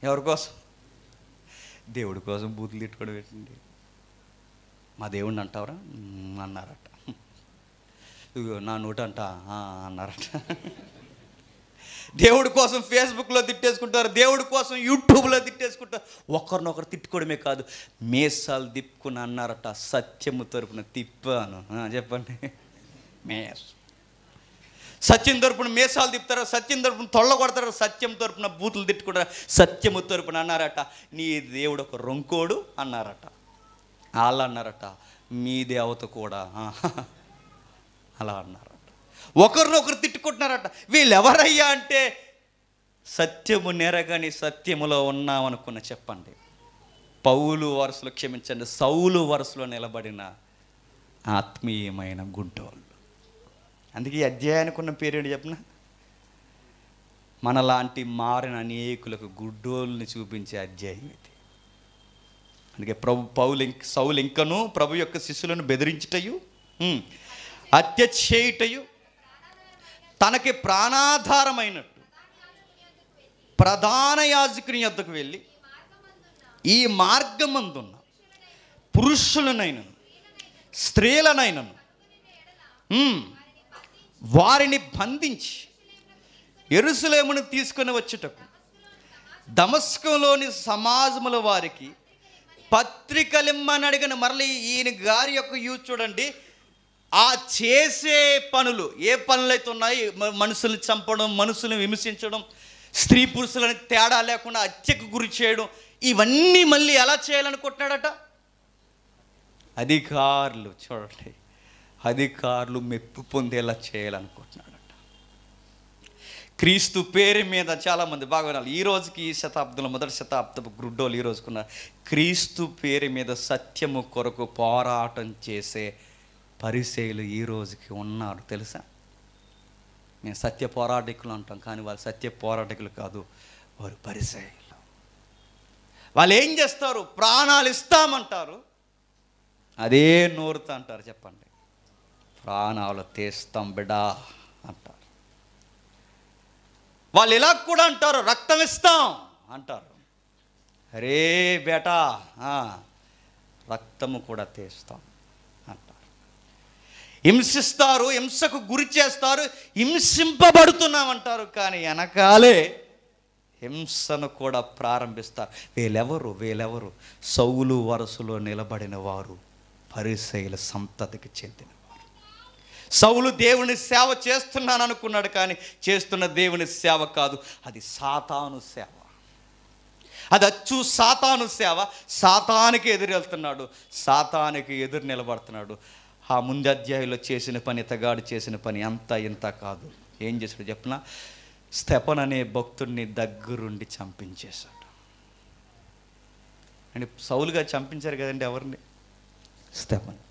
ఎవరి కోసం? దేవుడి కోసం బూతులు తిట్టుకోవడం ఏంటండి? మా దేవుడిని అంటావరా అన్నారట, నా నోట అంట అన్నారట. దేవుడి కోసం ఫేస్బుక్లో తిట్టేసుకుంటారు, దేవుడి కోసం యూట్యూబ్లో తిట్టేసుకుంటారు. ఒకరినొకరు తిట్టుకోవడమే కాదు, మేసాలు తిప్పుకుని అన్నారట, సత్యము తరపున తిప్పాను. చెప్పండి, సత్యం తరపున మేసాలు తిప్పుతారు, సత్యం తరపున తొళ్ళ కొడతారు, సత్యం తరపున బూతులు తిట్టుకుంటారు. సత్యము తరపున అన్నారట, నీ దేవుడు ఒక రొంకోడు అన్నారట. వాళ్ళు అన్నారట, మీ దేవత కూడా అలా అన్నారట. ఒకరినొకరు తిట్టుకుంటున్నారట. వీళ్ళు ఎవరయ్యా అంటే సత్యము నెరగని సత్యములో ఉన్నామనుకున్న చెప్పండి, పౌలు వరుసలో క్షమించండి, సౌలు వరుసలో నిలబడిన ఆత్మీయమైన గుడ్డోళ్ళు. అందుకే ఈ అధ్యాయానికి ఉన్న పేరేంటి చెప్పిన, మనలాంటి మారిన అనేకులకు గుడ్డోళ్ళని చూపించే అధ్యాయం ఇది. అందుకే సౌలు ఇంకను ప్రభు యొక్క శిష్యులను బెదిరించుటయు, హత్య చేయుటయు, తనకి ప్రాణాధారమైనట్టు ప్రధాన యాజకుని యొద్దకు వెళ్ళి ఈ మార్గమందున్న పురుషులనైనను స్త్రీలనైనను వారిని బంధించి యెరూషలేమును తీసుకొని వచ్చుటకు దమస్కులోని సమాజముల వారికి పత్రికలిమ్మని అడిగిన. మరలి ఈయన గారి యొక్క యూజ్ చూడండి, ఆ చేసే పనులు ఏ పనులైతే ఉన్నాయి, మనుషుల్ని చంపడం, మనుషులను హింసించడం, స్త్రీ పురుషులని తేడా లేకుండా హత్యకు గురి చేయడం, ఇవన్నీ మళ్ళీ ఎలా చేయాలనుకుంటున్నాడట? అధికారులు చూడండి, అధికారులు మెప్పు పొందేలా చేయాలనుకుంటున్నాడట. క్రీస్తు పేరు మీద చాలామంది బాగా వినాలి. ఈ రోజుకి ఈ శతాబ్దంలో, మొదటి శతాబ్దపు గ్రుడ్డోలు ఈ రోజుకున్న క్రీస్తు పేరు మీద సత్యము కొరకు పోరాటం చేసే పరిసయ్యులు ఈ రోజుకి ఉన్నారు తెలుసా? మేము సత్య పోరాటకులు అంటాం, కానీ వాళ్ళు సత్య పోరాటకులు కాదు, వారు పరిసయ్యులు. వాళ్ళు ఏం చేస్తారు? ప్రాణాలు ఇస్తామంటారు, అదే నోరుతా అంటారు. చెప్పండి, ప్రాణాలు తీస్తాం బిడ్డా అంటారు. వాళ్ళు ఇలా కూడా అంటారు, రక్తం ఇస్తాం అంటారు. అరే బేటా రక్తము కూడా తీస్తాం అంటారు. హింసిస్తారు, హింసకు గురి చేస్తారు, హింసింపబడుతున్నామంటారు, కానీ వెనకాలే హింసను కూడా ప్రారంభిస్తారు. వీళ్ళెవరు? సౌలు వరుసలో నిలబడిన వారు పరిసయ్యుల సంతతికి చెందినవారు. సౌలు దేవుని సేవ చేస్తున్నాను అనుకున్నాడు, కానీ చేస్తున్న దేవుని సేవ కాదు, అది సాతాను సేవ. అది అచ్చు సాతాను సేవ. సాతానికి ఎదురు వెళ్తున్నాడు, సాతానికి ఎదురు నిలబడుతున్నాడు. ఆ ముందు అధ్యాయంలో చేసిన పని, ఇతగాడు చేసిన పని అంతా ఇంత కాదు. ఏం చేశాడు చెప్పిన? స్తెఫను అనే భక్తుడిని దగ్గరుండి చంపించేశాడు. అంటే సౌలుగా చంపించారు కదండి ఎవరిని? స్తెఫను.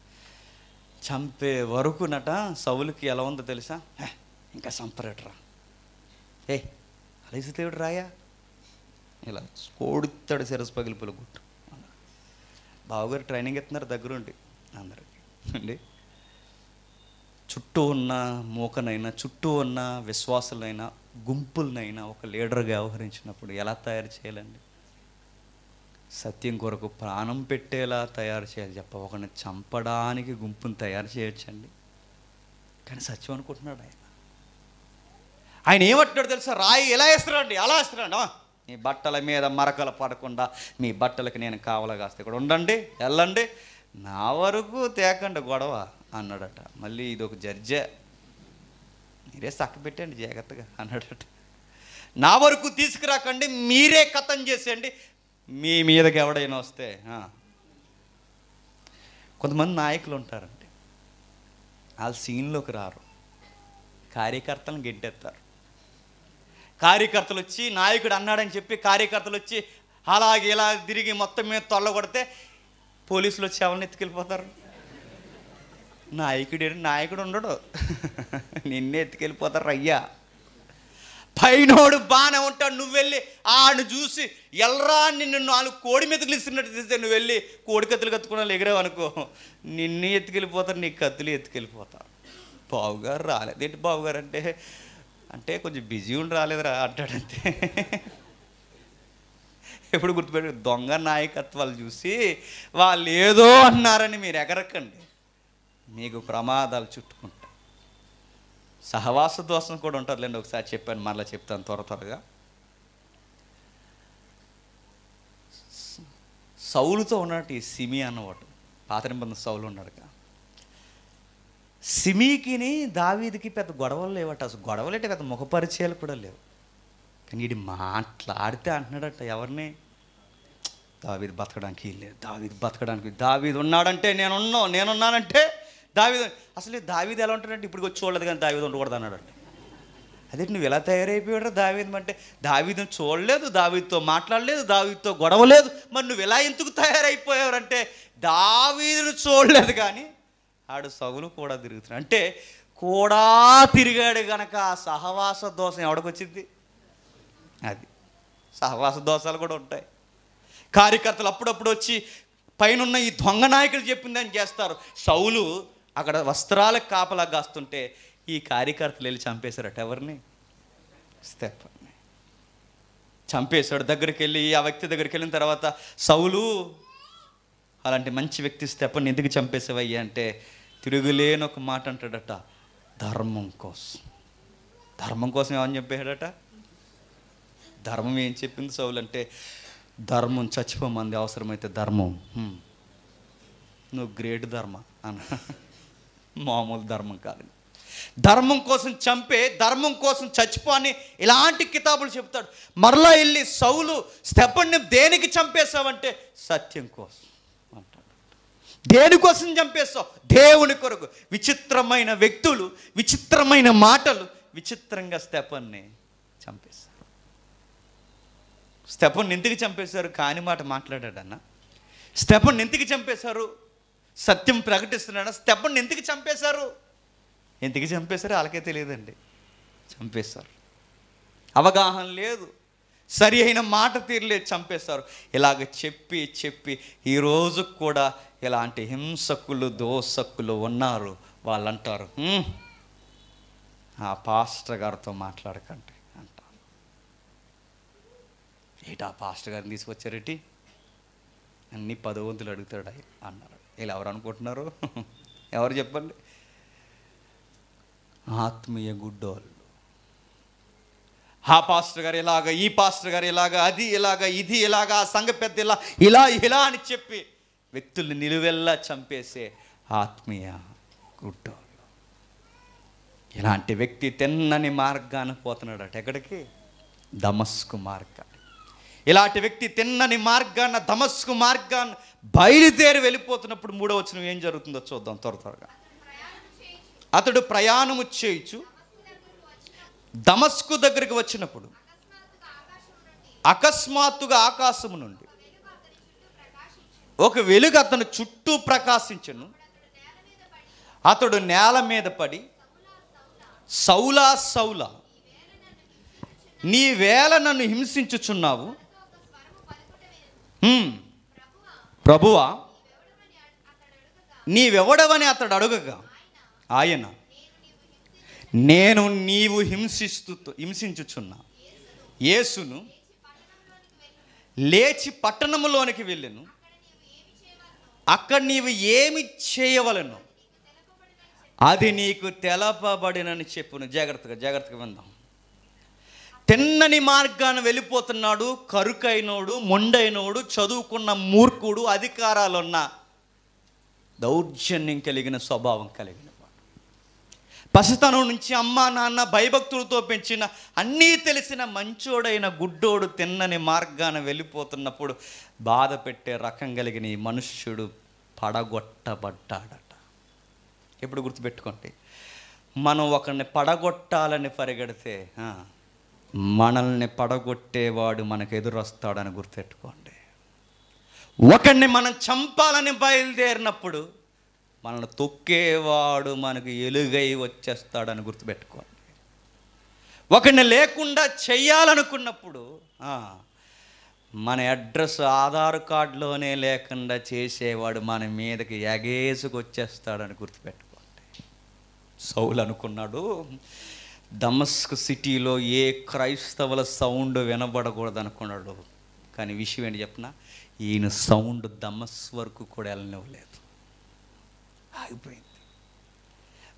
చంపే వరకునట సౌలుకి ఎలా ఉందో తెలుసా? ఇంకా చంపరేట్రా, అలసి దేవుడు రాయా, ఇలా కోడుతాడు శిరస్సు పగిలిపోలు గుట్టు. బావగారు ట్రైనింగ్ ఇస్తున్నారు దగ్గరుండి అందరికి అండి. చుట్టూ ఉన్న మూకనైనా, చుట్టూ ఉన్న విశ్వాసులైనా, గుంపులనైనా ఒక లీడర్గా వ్యవహరించినప్పుడు ఎలా తయారు చేయాలండి? సత్యం కొరకు ప్రాణం పెట్టేలా తయారు చేయాలి. ఒకరిని చంపడానికి గుంపుని తయారు చేయొచ్చండి, కానీ సత్యం అనుకుంటున్నాడు ఆయన ఏమంటున్నాడు తెలుసా? రాయి ఎలా వేస్తున్నాడు, అలా వేస్తున్నాడు. మీ బట్టల మీద మరకలు పడకుండా మీ బట్టలకి నేను కావలా కాస్త ఇక్కడ ఉండండి, వెళ్ళండి, నా వరకు తేకండి గొడవ అన్నాడట. మళ్ళీ ఇది ఒక జడ్జే, మీరే చక్క పెట్టండి జాగ్రత్తగా అన్నాడట. నా వరకు తీసుకురాకండి, మీరే కథం చేసేయండి, మీ మీదకి ఎవడైనా వస్తే. కొంతమంది నాయకులు ఉంటారండి, వాళ్ళు సీన్లోకి రారు, కార్యకర్తలను గెంటెత్తారు. కార్యకర్తలు వచ్చి నాయకుడు అన్నాడని చెప్పి కార్యకర్తలు వచ్చి అలాగే ఇలా తిరిగి మొత్తం మీద తొల్లగొడితే పోలీసులు వచ్చి ఎవరిని ఎత్తుకెళ్ళిపోతారు? నాయకుడు ఉండడు, నిన్నే ఎత్తుకెళ్ళిపోతారు అయ్యా. పైనోడు బాగానే ఉంటాడు, నువ్వు వెళ్ళి ఆడు చూసి ఎల్రా నిన్ను 4 కోడి మెతుకులు ఇస్తున్నట్టు తీస్తే నువ్వు వెళ్ళి కోడి కత్తులు కత్తుకున్నా ఎగిరావు అనుకో, నిన్నే ఎత్తుకెళ్ళిపోతారు, నీ కత్తులు ఎత్తుకెళ్ళిపోతారు. బావుగారు రాలేదు ఏంటి బావుగారు అంటే కొంచెం బిజీ ఉండి రాలేదురా అంటాడంతే. ఎప్పుడు గుర్తుపెట్టి, దొంగ నాయకత్వాలు చూసి వాళ్ళు ఏదో అన్నారని మీరు ఎగరకండి, మీకు ప్రమాదాలు చుట్టుకుంటాయి. సహవాస దోషం కూడా ఉంటుందిలేండి, ఒకసారి చెప్పాను, మరలా చెప్తాను త్వరగా. సౌలుతో ఉన్నట్టు ఈ సిమి అన్నవాడు, పాత నిబంధన సౌలు ఉన్నాడుగా. సిమీకిని దావీదికి పెద్ద గొడవలు లేవట, అసలు గొడవలేటే పెద్ద ముఖపరిచయాలు కూడా లేవు. కానీ వీడు మాట్లాడితే అంటున్నాడట ఎవరిని? దావీదు బతకడానికి లేదు, దావీదు ఉన్నాడంటే నేనున్నానంటే దావీదు. అసలు దావీదు ఎలా ఉంటాడంటే ఇప్పుడు వచ్చి చూడలేదు, కానీ దావీదు ఉండకూడదు అన్నాడంటే. అదే నువ్వు ఎలా తయారైపోయాడు దావీదు అంటే? దావీదుని చూడలేదు, దావీదుతో మాట్లాడలేదు, దావీదుతో గొడవ లేదు, మరి నువ్వు ఎలా ఎందుకు తయారైపోయావంటే దావీదును చూడలేదు కానీ ఆడు సౌలు కూడా తిరుగుతున్నాడు అంటే కూడా తిరిగాడు గనక సహవాస దోషం ఎవడికొచ్చింది? అది సహవాస దోషాలు కూడా ఉంటాయి. కార్యకర్తలు అప్పుడప్పుడు వచ్చి పైన ఈ దొంగ నాయకులు చెప్పిందని చేస్తారు. సౌలు అక్కడ వస్త్రాలకు కాపలా కాస్తుంటే ఈ కార్యకర్తలు వెళ్ళి చంపేశారట. ఎవరిని? స్తెఫనుని చంపేశాడు. దగ్గరికి వెళ్ళి ఆ వ్యక్తి దగ్గరికి వెళ్ళిన తర్వాత, సౌలు అలాంటి మంచి వ్యక్తి స్తెఫను ఎందుకు చంపేసావయ్యా అంటే, తిరుగులేని ఒక మాట అంటాడట, ధర్మం కోసం. ధర్మం కోసం ఏమని చెప్పాడట? ధర్మం ఏం చెప్పింది సౌలు అంటే, ధర్మం చచ్చిపోమంది, అవసరమైతే ధర్మం. నువ్వు గ్రేట్ ధర్మ అన్న, మామూలు ధర్మం కాదు. ధర్మం కోసం చంపే, ధర్మం కోసం చచ్చిపో అని ఇలాంటి కితాబులు చెప్తాడు. మరలా వెళ్ళి సౌలు స్తెఫనుని దేనికి చంపేశావంటే, సత్యం కోసం అంటాడు. దేనికోసం చంపేస్తావు? దేవుని కొరకు. విచిత్రమైన వ్యక్తులు, విచిత్రమైన మాటలు, విచిత్రంగా స్తెఫనుని చంపేశారు. స్తెఫనుని ఎందుకు చంపేశారు? కాని మాట మాట్లాడాడన్న. స్తెఫనుని ఎందుకు చంపేశారు? సత్యం ప్రకటిస్తున్నాడా? స్తెఫనుని ఎందుకు చంపేశారు? ఎందుకు చంపేశారో వాళ్ళకే తెలియదండి. చంపేశారు. అవగాహన లేదు, సరి అయిన మాట తీరలేదు, చంపేశారు. ఇలాగ చెప్పి చెప్పి ఈరోజు కూడా ఇలాంటి హింసకులు, దోసకులు ఉన్నారు. వాళ్ళు అంటారు, ఆ పాస్టర్ గారితో మాట్లాడకండి అంటారు. ఆ పాస్టర్ గారిని తీసుకొచ్చారేటి, అన్ని 10 వంతులు అడుగుతాడు అన్నారు. వీళ్ళు ఎవరు అనుకుంటున్నారు? ఎవరు చెప్పండి? ఆత్మీయ గుడ్డోళ్ళు. ఆ పాస్టర్ గారు ఇలాగా, ఈ పాస్టర్ గారు ఇలాగా, అది ఇలాగా, ఇది ఇలాగా, ఆ సంఘ పెద్ద ఇలా ఇలా అని చెప్పి వ్యక్తుల్ని నిలువెల్లా చంపేసే ఆత్మీయ గుడ్డోళ్ళు. ఇలాంటి వ్యక్తి తిన్నని మార్గాన పోతున్నాడట. ఎక్కడికి? దమస్కు మార్గాన్ని. ఇలాంటి వ్యక్తి తిన్నని మార్గాన, దమస్కు మార్గాన్ని బయలుదేరి వెళ్ళిపోతున్నప్పుడు 3వ వచనం ఏం జరుగుతుందో చూద్దాం త్వరగా. అతడు ప్రయాణము చేయుచు దమస్కు దగ్గరికి వచ్చినప్పుడు అకస్మాత్తుగా ఆకాశము నుండి ఒక వెలుగు అతని చుట్టూ ప్రకాశించెను. అతడు నేల మీద పడి, సౌలా సౌలా, నీవేళ నన్ను హింసించుచున్నావు? ప్రభువా, నీవెవడవని అతడు అడుగగా ఆయన, నేను నీవు హింసించుచున్నా యేసును లేచి పట్టణములోనికి వెళ్ళెను. అక్కడ నీవు ఏమి చేయవలెను అది నీకు తెలపబడినని చెప్పును. జాగ్రత్తగా విందాం. తిన్నని మార్గాన్ని వెళ్ళిపోతున్నాడు. కరుకైనోడు, మొండైనోడు, చదువుకున్న మూర్ఖుడు, అధికారాలున్న, దౌర్జన్యం కలిగిన స్వభావం కలిగిన వాడు, పసితనం నుంచి అమ్మా నాన్న భయభక్తులతో పెంచిన, అన్నీ తెలిసిన మంచోడైన గుడ్డోడు తిన్నని మార్గాన వెళ్ళిపోతున్నప్పుడు బాధ పెట్టే రకం కలిగిన ఈ మనుష్యుడు పడగొట్టబడ్డాడట. ఎప్పుడు గుర్తుపెట్టుకోండి, మనం ఒకరిని పడగొట్టాలని పరిగెడితే మనల్ని పడగొట్టేవాడు మనకు ఎదురొస్తాడని గుర్తెట్టుకోండి. ఒకరిని మనం చంపాలని బయలుదేరినప్పుడు మనల్ని తొక్కేవాడు మనకు ఎలుగై వచ్చేస్తాడని గుర్తుపెట్టుకోండి. ఒకరిని లేకుండా చెయ్యాలనుకున్నప్పుడు మన అడ్రస్ ఆధార్ కార్డులోనే లేకుండా చేసేవాడు మన మీదకి ఎగేసుకొచ్చేస్తాడని గుర్తుపెట్టుకోండి. సౌలు అనుకున్నాడు, దమస్కు సిటీలో ఏ క్రైస్తవుల సౌండ్ వినబడకూడదు అనుకున్నాడు. కానీ విషయం ఏంటి చెప్పిన, ఈయన సౌండ్ దమస్ వరకు కూడా వెళ్ళనివ్వలేదు. ఆగిపోయింది.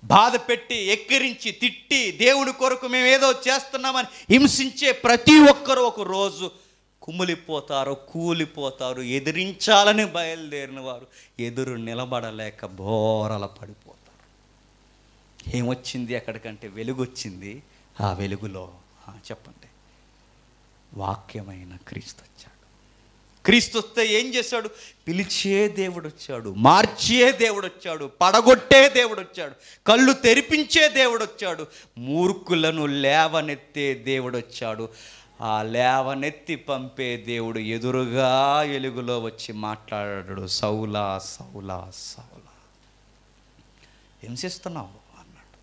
బాధ పెట్టి, ఎక్కిరించి, తిట్టి, దేవుడి కొరకు మేము ఏదో చేస్తున్నామని హింసించే ప్రతి ఒక్కరూ ఒక రోజు కుమిలిపోతారు, కూలిపోతారు. ఎదిరించాలని బయలుదేరిన వారు ఎదురు నిలబడలేక బోరల పడిపోతారు. ఏమొచ్చింది అక్కడికంటే? వెలుగు వచ్చింది. ఆ వెలుగులో చెప్పండి, వాక్యమైన క్రీస్తు వచ్చాడు. క్రీస్తు వస్తే ఏం చేశాడు? పిలిచే దేవుడు వచ్చాడు, మార్చే దేవుడు వచ్చాడు, పడగొట్టే దేవుడు వచ్చాడు, కళ్ళు తెరిపించే దేవుడు వచ్చాడు, మూర్ఖులను లేవనెత్తే దేవుడు వచ్చాడు. ఆ లేవనెత్తి పంపే దేవుడు ఎదురుగా వెలుగులో వచ్చి మాట్లాడాడు. సౌలా సౌలా సౌలా, హింసిస్తున్నావు అన్నాడు.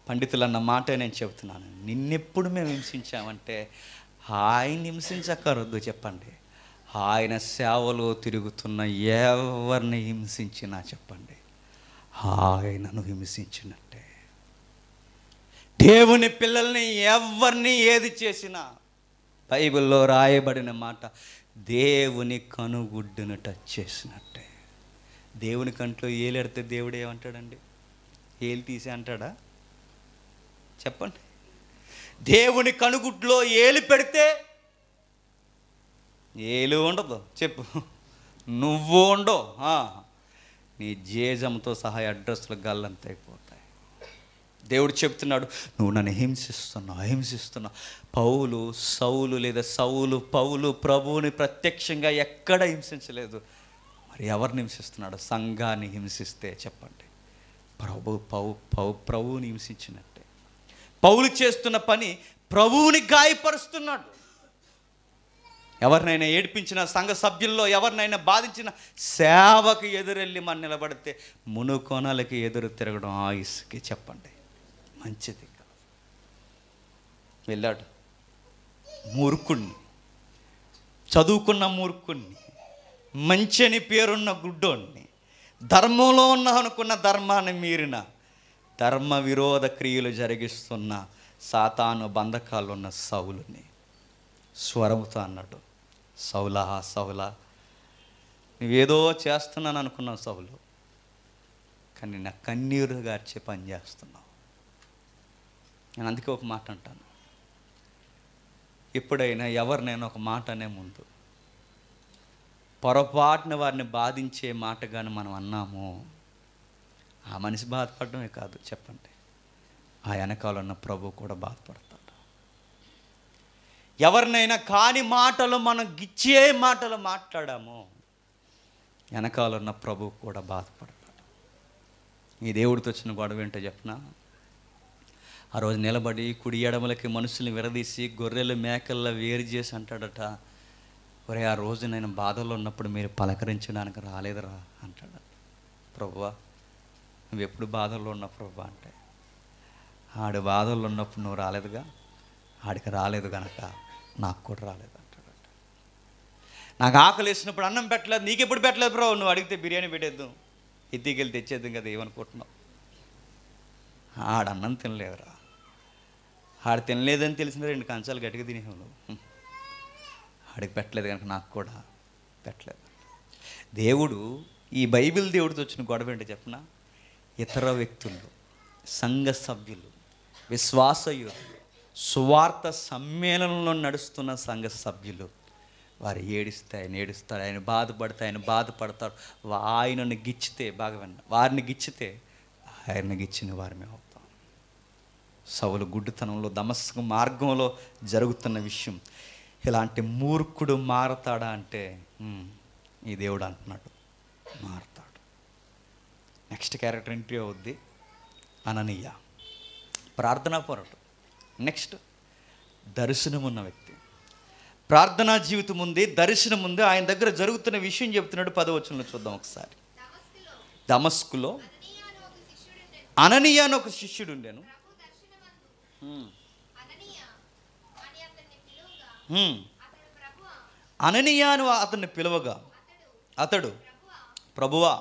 పండితులు అన్న మాట నేను చెబుతున్నాను. నిన్నెప్పుడు మేము హింసించామంటే ఆయన హింసించక్కర్వద్దు, చెప్పండి, ఆయన సేవలో తిరుగుతున్న ఎవరిని హింసించినా చెప్పండి, ఆయనను హింసించినట్టే. దేవుని పిల్లల్ని ఎవరిని ఏది చేసినా బైబిల్లో రాయబడిన మాట, దేవుని కనుగుడ్డును టచ్ చేసినట్టే. దేవుని కంట్లో ఏలెడితే దేవుడు ఏమంటాడండి? ఏలు తీసి అంటాడా? చెప్పండి. దేవుని కనుగుడ్లో ఏలు పెడితే ఏలు ఉండదు. చెప్పు, నువ్వు ఉండవు. నీ జేజంతో సహా అడ్రస్లు గల్లంతైపోతాయి. దేవుడు చెప్తున్నాడు, నువ్వు నన్ను హింసిస్తున్నావు. పౌలు సౌలు లేదా సౌలు పౌలు ప్రభువుని ప్రత్యక్షంగా ఎక్కడ హింసించలేదు. మరి ఎవరిని హింసిస్తున్నాడు? సంఘాన్ని హింసిస్తే చెప్పండి, ప్రభువుని హింసించినట్టే. పౌలు చేస్తున్న పని ప్రభువుని గాయపరుస్తున్నాడు. ఎవరినైనా ఏడిపించిన, సంఘ సభ్యుల్లో ఎవరినైనా బాధించిన, సేవకు ఎదురెళ్ళి మన నిలబడితే మునుకొనలకి ఎదురు తిరగడం ఆయుస్కి చెప్పండి మంచిది కాదు. వెళ్ళాడు మూర్ఖుణ్ణి, చదువుకున్న మూర్ఖుణ్ణి, మంచి అని పేరున్న గుడ్డోణ్ణి, ధర్మంలో ఉన్నా అనుకున్న ధర్మాన్ని మీరిన, ధర్మ విరోధ క్రియలు జరిగిస్తున్న సాతాను బంధకాలు ఉన్న సౌలుని స్వరముతో అన్నాడు, సౌలా సౌలా, నువ్వేదో చేస్తున్నాను అనుకున్నావు సౌలు, కానీ నా కన్నీరు గార్చే పని చేస్తున్నావు. నేను అందుకే ఒక మాట అంటాను, ఎప్పుడైనా ఎవరినైనా ఒక మాట అనే ముందు పొరపాటున వారిని బాధించే మాట కానీ మనం అన్నాము, ఆ మనిషి బాధపడమే కాదు చెప్పండి, ఆ వెనకాల ఉన్న ప్రభు కూడా బాధపడతాడు. ఎవరినైనా కాని మాటలు మనం గిచ్చే మాటలు మాట్లాడాము, వెనకాల ఉన్న ప్రభు కూడా బాధపడతాడు. ఈ దేవుడితో వచ్చిన గొడవ ఏంటో చెప్పనా? ఆ రోజు నిలబడి కుడి ఎడమలకి మనుషుల్ని విరదీసి గొర్రెలు మేకల్లో వేరు చేసి అంటాడట, ఒరే ఆ రోజు నేను బాధల్లో ఉన్నప్పుడు మీరు పలకరించడానికి రాలేదురా అంటాడు. ప్రభువా నువ్వు ఎప్పుడు బాధల్లో ఉన్నావు ప్రభువా అంటే, ఆడు బాధల్లో ఉన్నప్పుడు నువ్వు రాలేదుగా, ఆడికి రాలేదు కనుక నాకు కూడా రాలేదు అంటాడట. నాకు ఆకలి వేసినప్పుడు అన్నం పెట్టలేదు, నీకు ఎప్పుడు పెట్టలేదు ప్రభు, నువ్వు అడిగితే బిర్యానీ పెట్టేద్దాం, ఎత్తికెళ్ళి తెచ్చేద్దాం కదా, ఏమనుకుంటున్నావు? ఆడు అన్నం తినలేదురా, ఆడు తినలేదని తెలిసిన 2 కంచాలు గట్టిగా తినేవు నువ్వు, ఆడికి పెట్టలేదు కనుక నాకు కూడా పెట్టలేదు. దేవుడు, ఈ బైబిల్ దేవుడితో వచ్చిన గొడవ ఏంటో చెప్పిన, ఇతర వ్యక్తులు, సంఘ సభ్యులు, విశ్వాసయులు, సువార్త సమ్మేళనంలో నడుస్తున్న సంఘ సభ్యులు, వారు ఏడిస్తే ఆయన ఏడుస్తాడు, ఆయన బాధపడితే ఆయన బాధపడతాడు. ఆయనను గిచ్చితే, బాగా విన్న, వారిని గిచ్చితే ఆయన్ని గిచ్చిన వారిమే అవుతాం. సౌలు గుడ్డితనంలో దమస్కు మార్గంలో జరుగుతున్న విషయం, ఇలాంటి మూర్ఖుడు మారతాడా అంటే ఈ దేవుడు అంటున్నాడు మారతాడు. నెక్స్ట్ క్యారెక్టర్ ఎంట్రీ అవుద్ది అననీయ, ప్రార్థనాపరుడు. నెక్స్ట్ దర్శనం ఉన్న వ్యక్తి, ప్రార్థనా జీవితం ఉంది, దర్శనం ఉంది. ఆయన దగ్గర జరుగుతున్న విషయం చెప్తున్నాడు. 10వ వచనంలో చూద్దాం ఒకసారి. దమస్కులో అననీయ అని ఒక శిష్యుడు ఉండేను. అననీయ అని అతన్ని పిలువగా అతడు, ప్రభువా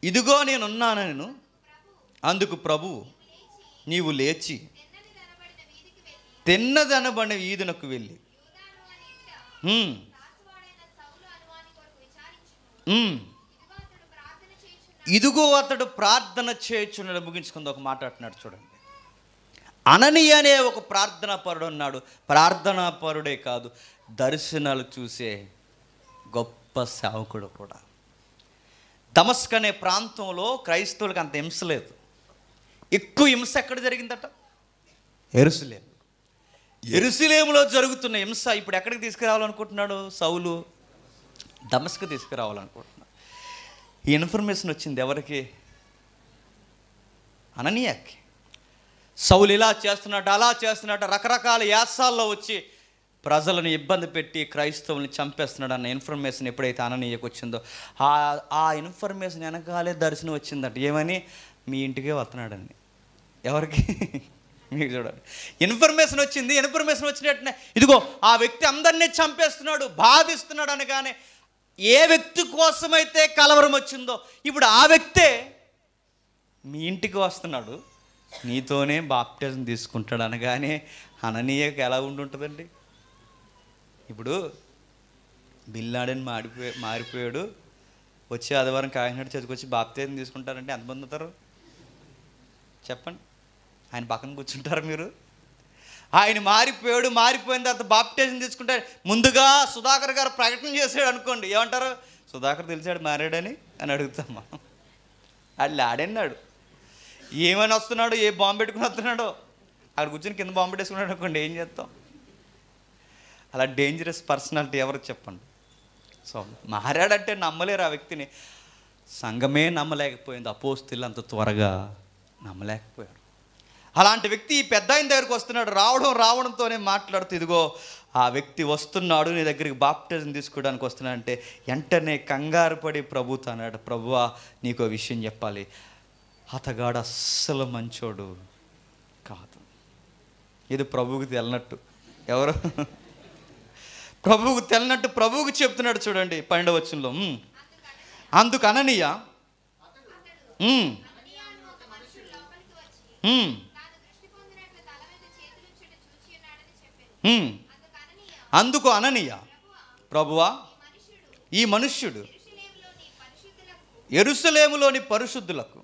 ఇదిగో నేనున్నాను నేను. అందుకు ప్రభువు, నీవు లేచి తిన్నదనబడిన వీధునకు వెళ్ళి ఇదిగో అతడు ప్రార్థన చేయుచున్నాడు. ముగించుకుంది ఒక మాట అంటున్నాడు చూడండి. అననీయ అనే ఒక ప్రార్థనా పరుడు ఉన్నాడు. ప్రార్థనా పరుడే కాదు, దర్శనాలు చూసే గొప్ప సేవకుడు కూడా. దమస్క్ అనే ప్రాంతంలో క్రైస్తవులకు అంత హింస లేదు. ఎక్కువ హింస ఎక్కడ జరిగిందట? యెరూషలేం. యెరూషలేములో జరుగుతున్న హింస ఇప్పుడు ఎక్కడికి తీసుకురావాలనుకుంటున్నాడు సౌలు? దమస్క్ తీసుకురావాలనుకుంటున్నాడు. ఈ ఇన్ఫర్మేషన్ వచ్చింది ఎవరికి? అననీయకి. సౌలు ఇలా చేస్తున్నట్టు అలా చేస్తున్నట్టు రకరకాల యాసాల్లో వచ్చి ప్రజలను ఇబ్బంది పెట్టి క్రైస్తవుల్ని చంపేస్తున్నాడు అన్న ఇన్ఫర్మేషన్ ఎప్పుడైతే అననీయకు వచ్చిందో ఆ ఇన్ఫర్మేషన్ వెనకాలే దర్శనం వచ్చిందట. ఏమని? మీ ఇంటికే వస్తున్నాడని. ఎవరికి? మీకు చూడండి, ఇన్ఫర్మేషన్ వచ్చింది. ఇన్ఫర్మేషన్ వచ్చినట్టునే ఇదిగో ఆ వ్యక్తి అందరినీ చంపేస్తున్నాడు, బాధిస్తున్నాడు అనగానే ఏ వ్యక్తి కోసమైతే కలవరం వచ్చిందో ఇప్పుడు ఆ వ్యక్తే మీ ఇంటికి వస్తున్నాడు, నీతోనే బాప్టిజం తీసుకుంటాడు అనగానే అననీయకు ఎలా ఉంటుందండి? ఇప్పుడు బిల్లాడని మారిపోయాడు, వచ్చే ఆదివారం కాకినాడ చదువుకొచ్చి బాప్టిజం తీసుకుంటారంటే ఎంతమంది అవుతారు చెప్పండి? ఆయన పక్కన కూర్చుంటారు మీరు? ఆయన మారిపోయిన తర్వాత బాప్టిజం తీసుకుంటారు. ముందుగా సుధాకర్ గారు ప్రకటన చేసాడు అనుకోండి, ఏమంటారు? సుధాకర్ తెలిసాడు మారాడని అని అడుగుతాం మనం. వాళ్ళు ఆడన్నాడు, ఏమని వస్తున్నాడు, ఏ బాంబు పెట్టుకుని వస్తున్నాడో అక్కడ కూర్చొని కింద బాంబు పెట్టేసుకున్నాడు అనుకోండి, ఏం చేస్తాం? అలా డేంజరస్ పర్సనాలిటీ ఎవరు చెప్పండి? సో మారాడంటే నమ్మలేరు ఆ వ్యక్తిని. సంఘమే నమ్మలేకపోయింది, అపోస్తులు అంత త్వరగా నమ్మలేకపోయారు. అలాంటి వ్యక్తి ఈ పెద్ద ఆయన దగ్గరికి వస్తున్నాడు. రావడంతోనే మాట్లాడుతూ ఇదిగో ఆ వ్యక్తి వస్తున్నాడు, నీ దగ్గరికి బాప్టిజం తీసుకోవడానికి వస్తున్నాడంటే వెంటనే కంగారు పడి ప్రభుతో అన్నాడు, ప్రభువా నీకు విషయం చెప్పాలి, అతగాడు అస్సలు మంచోడు కాదు. ఇది ప్రభువుకి తెలనట్టు. ఎవరు? ప్రభువుకు తెలనట్టు ప్రభువుకు చెప్తున్నాడు. చూడండి 12వ వచనంలో, అందుకు అననీయ అందుకు అననీయ, ప్రభువా ఈ మనుష్యుడు యెరూషలేములోని పరిశుద్ధులకు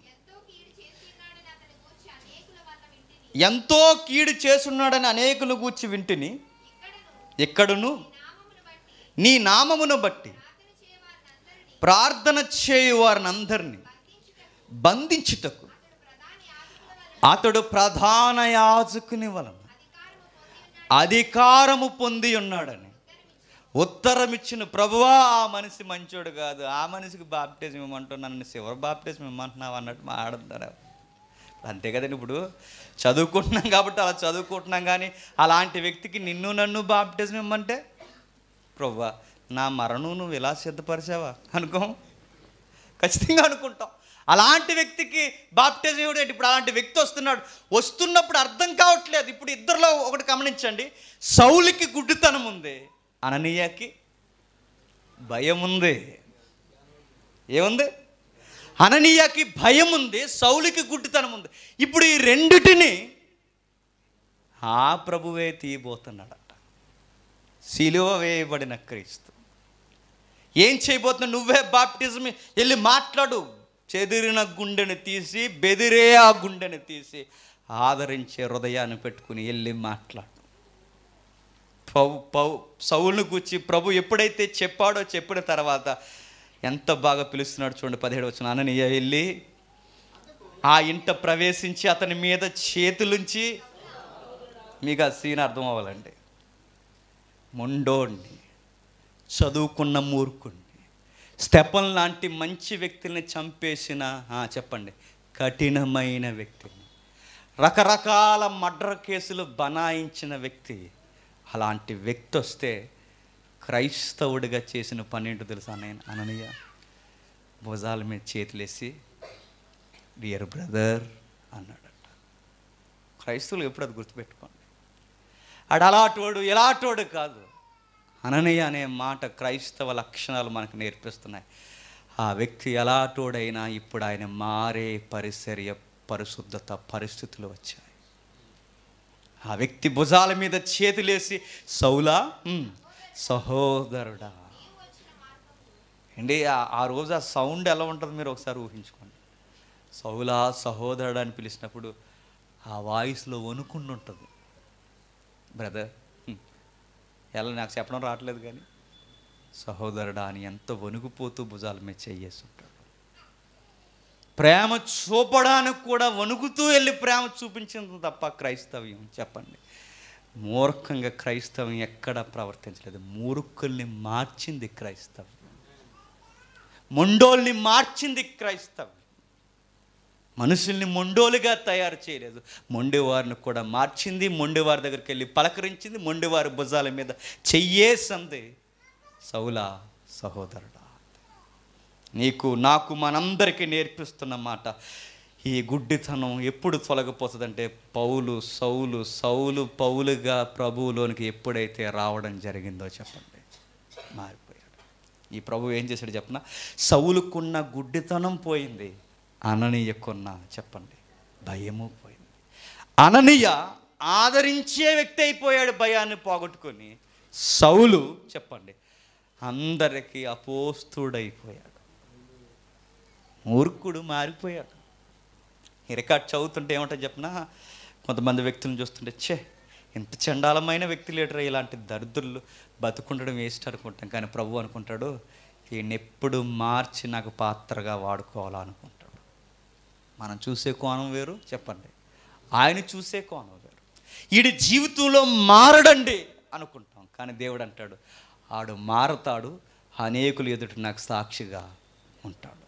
ఎంతో కీడు చేసున్నాడని అనేకులు గూర్చి వింటిని, ఎక్కడును నీ నామమును బట్టి ప్రార్థన చేయు వారిని అందరినీ బంధించుటకు అతడు ప్రధాన యాజకుని వలన అధికారము పొంది ఉన్నాడని ఉత్తరం ఇచ్చిన. ప్రభువా ఆ మనిషి మంచోడు కాదు, ఆ మనిషికి బాప్టిజం ఇవ్వమంటున్నాను, నన్ను శివర బాప్టిజం ఇవ్వమంటున్నావు అన్నట్టు మాట్లాడతారు. అంతే కదండి, ఇప్పుడు చదువుకుంటున్నాం కాబట్టి అలా చదువుకుంటున్నాం, కానీ అలాంటి వ్యక్తికి నిన్ను నన్ను బాప్టిజం ఇవ్వమంటే ప్రభువా నా మరణం నువ్వు ఇలా సిద్ధపరిచావా అనుకో, ఖచ్చితంగా అనుకుంటాం. అలాంటి వ్యక్తికి బాప్టిజం ఇవ్వడం. ఇప్పుడు అలాంటి వ్యక్తి వస్తున్నప్పుడు అర్థం కావట్లేదు. ఇప్పుడు ఇద్దరిలో ఒకటి గమనించండి, సౌలుకి గుడ్డితనం ఉంది, అననీయకి భయం ఉంది. ఏముంది? అననీయకి భయం ఉంది, సౌలుకి గుడ్డితనం ఉంది. ఇప్పుడు ఈ రెండిటిని ఆ ప్రభువే తీయబోతున్నాడట. సిలువ వేయబడిన క్రీస్తు ఏం చేయబోతున్నా? నువ్వే బాప్టిజం వెళ్ళి మాట్లాడు, చెదిరిన గుండెని తీసి, బెదిరే ఆ గుండెని తీసి, ఆదరించే హృదయాన్ని పెట్టుకుని వెళ్ళి మాట్లాడు. సౌలును కూర్చి ప్రభు ఎప్పుడైతే చెప్పాడో చెప్పిన తర్వాత ఎంత బాగా పిలుస్తున్నాడు చూడండి. 17వ వచనం, అననీయ వెళ్ళి ఆ ఇంట ప్రవేశించి అతని మీద చేతులుంచి, మీకు ఆ సీన్ అర్థం అవ్వాలండి, మొండోడిని, చదువుకున్న మూర్ఖుడిని, స్టెఫన్ లాంటి మంచి వ్యక్తుల్ని చంపేసిన, చెప్పండి, కఠినమైన వ్యక్తిని, రకరకాల మర్డర్ కేసులు బనాయించిన వ్యక్తి, అలాంటి వ్యక్తి వస్తే క్రైస్తవుడిగా చేసిన పని ఏంటో తెలుసా? అననీయ భుజాల మీద చేతులేసి డియర్ బ్రదర్ అన్నాడట. క్రైస్తవులు ఎప్పుడు అది గుర్తుపెట్టుకోండి. ఆడు అలాటోడు ఎలాటోడు కాదు. అననీయ అనే మాట క్రైస్తవ లక్షణాలు మనకు నేర్పిస్తున్నాయి. ఆ వ్యక్తి ఎలాటోడైనా ఇప్పుడు ఆయన మారే పరిశుద్ధత పరిస్థితులు వచ్చాయి. ఆ వ్యక్తి భుజాల మీద చేతులేసి, సౌలా సహోదరుడా అండి. ఆ రోజు ఆ సౌండ్ ఎలా ఉంటుంది మీరు ఒకసారి ఊహించుకోండి. సౌలా సహోదరుడా అని పిలిచినప్పుడు ఆ వాయిస్లో వణుకుండి ఉంటుంది. బ్రదర్ ఎలా నాకు చెప్పడం రావట్లేదు, కానీ సహోదరుడా అని ఎంత వణుకుపోతూ భుజాల మీద చెయ్యేసి ఉంటాడు. ప్రేమ చూపడానికి కూడా వణుకుతూ వెళ్ళి ప్రేమ చూపించింది తప్ప క్రైస్తవ్యం చెప్పండి. మూర్ఖంగా క్రైస్తవం ఎక్కడా ప్రవర్తించలేదు. మూర్ఖుల్ని మార్చింది క్రైస్తవం, మొండోల్ని మార్చింది క్రైస్తవం. మనుషుల్ని మొండోలుగా తయారు చేయలేదు, మొండివారిని కూడా మార్చింది. మొండివారి దగ్గరికి వెళ్ళి పలకరించింది, మొండివారి భుజాల మీద చెయ్యేసింది. సౌలా సహోదరుడా, నీకు నాకు మనందరికీ నేర్పిస్తున్న మాట, ఈ గుడ్డితనం ఎప్పుడు తొలగిపోతుందంటే సౌలు పౌలుగా ప్రభువులోనికి ఎప్పుడైతే రావడం జరిగిందో చెప్పండి, మారిపోయాడు. ఈ ప్రభు ఏం చేశాడు చెప్పనా? సౌలుకున్న గుడ్డితనం పోయింది, అననీయకున్న చెప్పండి భయము పోయింది. అననీయ ఆదరించే వ్యక్తి అయిపోయాడు, భయాన్ని పోగొట్టుకొని. సౌలు చెప్పండి అందరికీ అపోస్తుడైపోయాడు, మూర్ఖుడు మారిపోయాడు. ఈ రికార్డ్ చదువుతుంటే ఏమంటో చెప్పినా, కొంతమంది వ్యక్తులను చూస్తుంటే ఇంత చండాలమైన వ్యక్తి లేడరా, ఇలాంటి దరిద్రులు బతుకుండడం వేస్ట్ అనుకుంటాం. కానీ ప్రభు అనుకుంటాడు, ఈయనెప్పుడు మార్చి నాకు పాత్రగా వాడుకోవాలనుకుంటాడు. మనం చూసే కోణం వేరు చెప్పండి, ఆయన చూసే కోణం వేరు. ఈడి జీవితంలో మారడండి అనుకుంటాం, కానీ దేవుడు అంటాడు ఆడు మారతాడు, అనేకులు ఎదుట నాకు సాక్షిగా ఉంటాడు.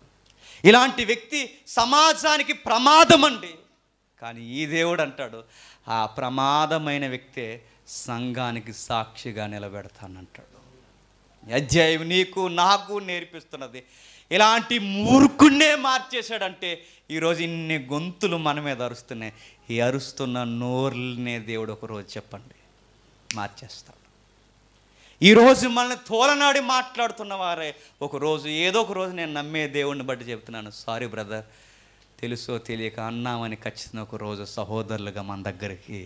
ఇలాంటి వ్యక్తి సమాజానికి ప్రమాదం అండి, కానీ ఈ దేవుడు అంటాడు ఆ ప్రమాదమైన వ్యక్తే సంఘానికి సాక్షిగా నిలబెడతానంటాడు. అధ్యాయం నీకు నాకు నేర్పిస్తున్నది, ఇలాంటి మూర్ఖున్నే మార్చేశాడంటే ఈరోజు ఇన్ని గొంతులు మన మీద అరుస్తున్నాయి. ఈ అరుస్తున్న నోరునే దేవుడు ఒకరోజు చెప్పండి మార్చేస్తాడు. ఈరోజు మనల్ని తోలనాడి మాట్లాడుతున్న వారే ఒకరోజు ఏదో ఒక రోజు నేను నమ్మే దేవుడిని బట్టి చెప్తున్నాను, సారీ బ్రదర్ తెలుసో తెలియక అన్నామని ఖచ్చితంగా ఒక రోజు సహోదరులుగా మన దగ్గరికి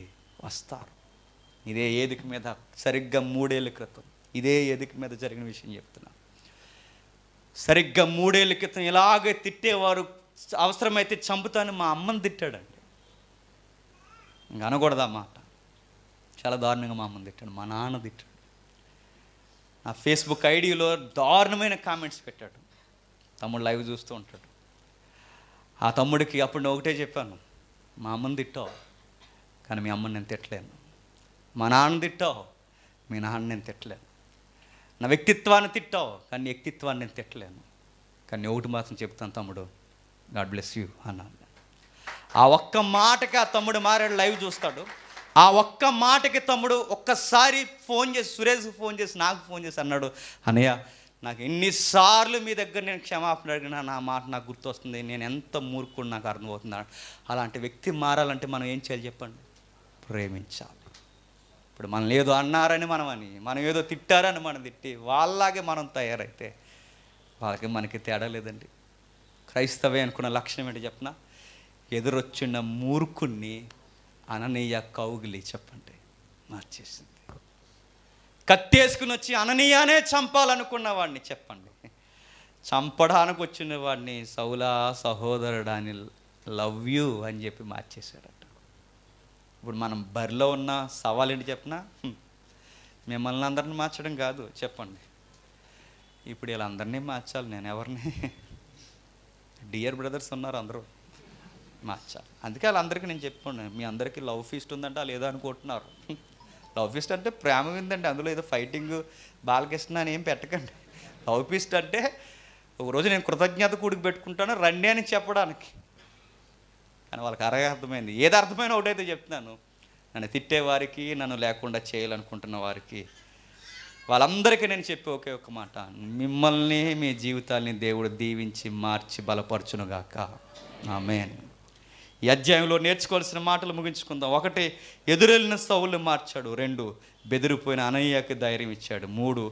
వస్తారు. ఇదే వేదిక మీద సరిగ్గా 3 ఏళ్ళ క్రితం ఇదే వేదిక మీద జరిగిన విషయం చెప్తున్నాను. సరిగ్గా 3 ఏళ్ళ క్రితం ఇలాగే తిట్టేవారు, అవసరమైతే చంపుతాను మా అమ్మని తిట్టాడండి. ఇంక అనకూడదు ఆ మాట, చాలా దారుణంగా మా అమ్మని తిట్టాడు, మా నాన్న తిట్టాడు. నా ఫేస్బుక్ ఐడిలో దారుణమైన కామెంట్స్ పెట్టాడు. తమ్ముడు లైవ్ చూస్తూ ఉంటాడు. ఆ తమ్ముడికి అప్పుడు నేను ఒకటే చెప్పాను, మా అమ్మని తిట్టావు కానీ మీ అమ్మని నేను తిట్టలేను, మా నాన్న తిట్టావు మీ నాన్న నేను తిట్టలేను, నా వ్యక్తిత్వాన్ని తిట్టావు కానీ నీ వ్యక్తిత్వాన్ని నేను తిట్టలేను. కానీ ఒకటి మాత్రం చెప్తాను తమ్ముడు, గాడ్ బ్లెస్ యూ అన్నాను. ఆ ఒక్క మాటకి ఆ తమ్ముడు మారాడు, లైవ్ చూస్తాడు. ఆ ఒక్క మాటకి తమ్ముడు ఒక్కసారి ఫోన్ చేసి, సురేష్కి ఫోన్ చేసి నాకు ఫోన్ చేసి అన్నాడు, అన్నయ్య నాకు ఎన్నిసార్లు మీ దగ్గర నేను క్షమాపణ అడిగినా నా మాట నాకు గుర్తొస్తుంది, నేను ఎంత మూర్ఖుడు నాకు అర్థమవుతున్నాడు. అలాంటి వ్యక్తి మారాలంటే మనం ఏం చేయాలి చెప్పండి? ప్రేమించాలి. ఇప్పుడు మనం ఏదో అన్నారని మనం ఏదో తిట్టారని మనం తిట్టి వాళ్ళలాగే మనం తయారైతే వాళ్ళకి మనకి తేడా లేదండి. క్రైస్తవే అనుకున్న లక్షణం ఏంటి చెప్పనా? ఎదురొచ్చిన మూర్ఖుణ్ణి అననీయ కౌగిలి చెప్పండి మార్చేసింది. కత్తేసుకుని వచ్చి అననీయానే చంపాలనుకున్న వాడిని చెప్పండి చంపడానికి వచ్చిన వాడిని సౌలా సహోదరుడు అని లవ్ యూ అని చెప్పి మార్చేశాడట. ఇప్పుడు మనం బరిలో ఉన్న సవాల్ ఏంటి చెప్పనా? మిమ్మల్ని అందరిని మార్చడం కాదు చెప్పండి, ఇప్పుడు వీళ్ళందరినీ మార్చాలి. నేను ఎవరిని? డియర్ బ్రదర్స్ ఉన్నారు, అందరూ మార్చాలి. అందుకే వాళ్ళందరికీ నేను చెప్పండి, మీ అందరికీ లవ్ ఫీస్ట్ ఉందంటే లేదా అనుకుంటున్నారు. లవ్ ఫీస్ట్ అంటే ప్రేమ ఉందండి, అందులో ఏదో ఫైటింగ్ బాలకృష్ణ అని ఏం పెట్టకండి. లవ్ ఫీస్ట్ అంటే ఒకరోజు నేను కృతజ్ఞత కూడికి పెట్టుకుంటాను రండి అని చెప్పడానికి. కానీ వాళ్ళకి అర్థమైంది. ఏది అర్థమైనా ఒకటైతే చెప్తున్నాను, నన్ను తిట్టేవారికి, నన్ను లేకుండా చేయాలనుకుంటున్న వారికి, వాళ్ళందరికీ నేను చెప్పే ఒకే ఒక మాట, మిమ్మల్ని మీ జీవితాల్ని దేవుడు దీవించి మార్చి బలపరచునుగాక. ఆమేన్. ఈ అధ్యాయంలో నేర్చుకోవాల్సిన మాటలు ముగించుకుందాం. 1, ఎదురెళ్ళిన సౌలుని మార్చాడు. 2, బెదిరిపోయిన అననీయకి ధైర్యం ఇచ్చాడు. 3,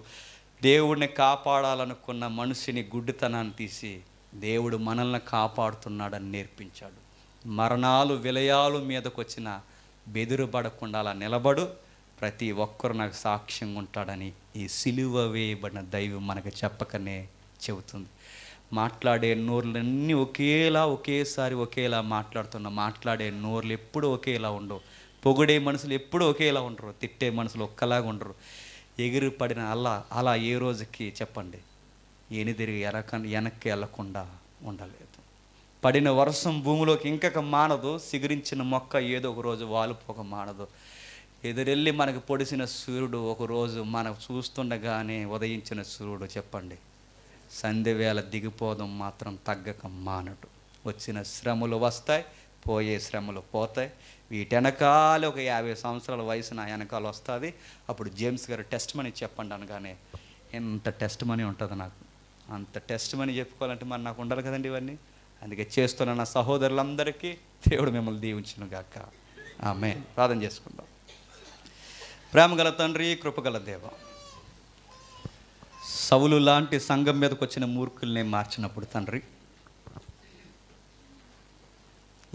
దేవుడిని కాపాడాలనుకున్న మనిషిని గుడ్డితనాన్ని తీసి దేవుడు మనల్ని కాపాడుతున్నాడని నేర్పించాడు. మరణాలు విలయాలు మీదకు వచ్చిన బెదిరబడకుండా అలా నిలబడు, ప్రతి ఒక్కరు నాకు సాక్ష్యంగా ఉంటాడని ఈ సిలువ వేయబడిన దైవం మనకు చెప్పకనే చెబుతుంది. మాట్లాడే నోర్లన్నీ ఒకేసారి ఒకేలా మాట్లాడే నోర్లు ఎప్పుడు ఒకేలా ఉండవు. పొగిడే మనుషులు ఎప్పుడు ఒకేలా ఉండరు, తిట్టే మనుషులు ఒక్కలాగా ఉండరు. ఎగిరి పడిన అలా ఏ రోజుకి చెప్పండి ఎనిదిరిగి వెనక్కి వెళ్ళకుండా ఉండలేదు. పడిన వర్షం భూమిలోకి ఇంకక మానదు, సిగురించిన మొక్క ఏదో ఒక రోజు వాలిపోక మానదు. ఎదురెళ్ళి మనకు పొడిసిన సూర్యుడు ఒకరోజు మనకు చూస్తుండగానే ఉదయించిన సూర్యుడు చెప్పండి సంధ్యవేళ దిగిపోవడం మాత్రం తగ్గక మానడు. వచ్చిన శ్రమలు వస్తాయి, పోయే శ్రమలు పోతాయి. వీటెనకాల ఒక 50 సంవత్సరాల వయసు నా వెనకాల వస్తుంది. అప్పుడు జేమ్స్ గారు టెస్ట్ మనీ చెప్పండి అనగానే ఎంత టెస్ట్ మనీ ఉంటుంది నాకు, అంత టెస్ట్ మనీ చెప్పుకోవాలంటే మరి నాకు ఉండాలి కదండి ఇవన్నీ. అందుకే చేస్తున్న నా సహోదరులందరికీ దేవుడు మిమ్మల్ని దీవించును గాక. ఆమేన్. ప్రార్థన చేసుకుందాం. ప్రేమగల తండ్రి, కృపగల దేవ, సౌలు లాంటి సంఘం మీదకి వచ్చిన మూర్ఖుల్ని మార్చినప్పుడు తండ్రి,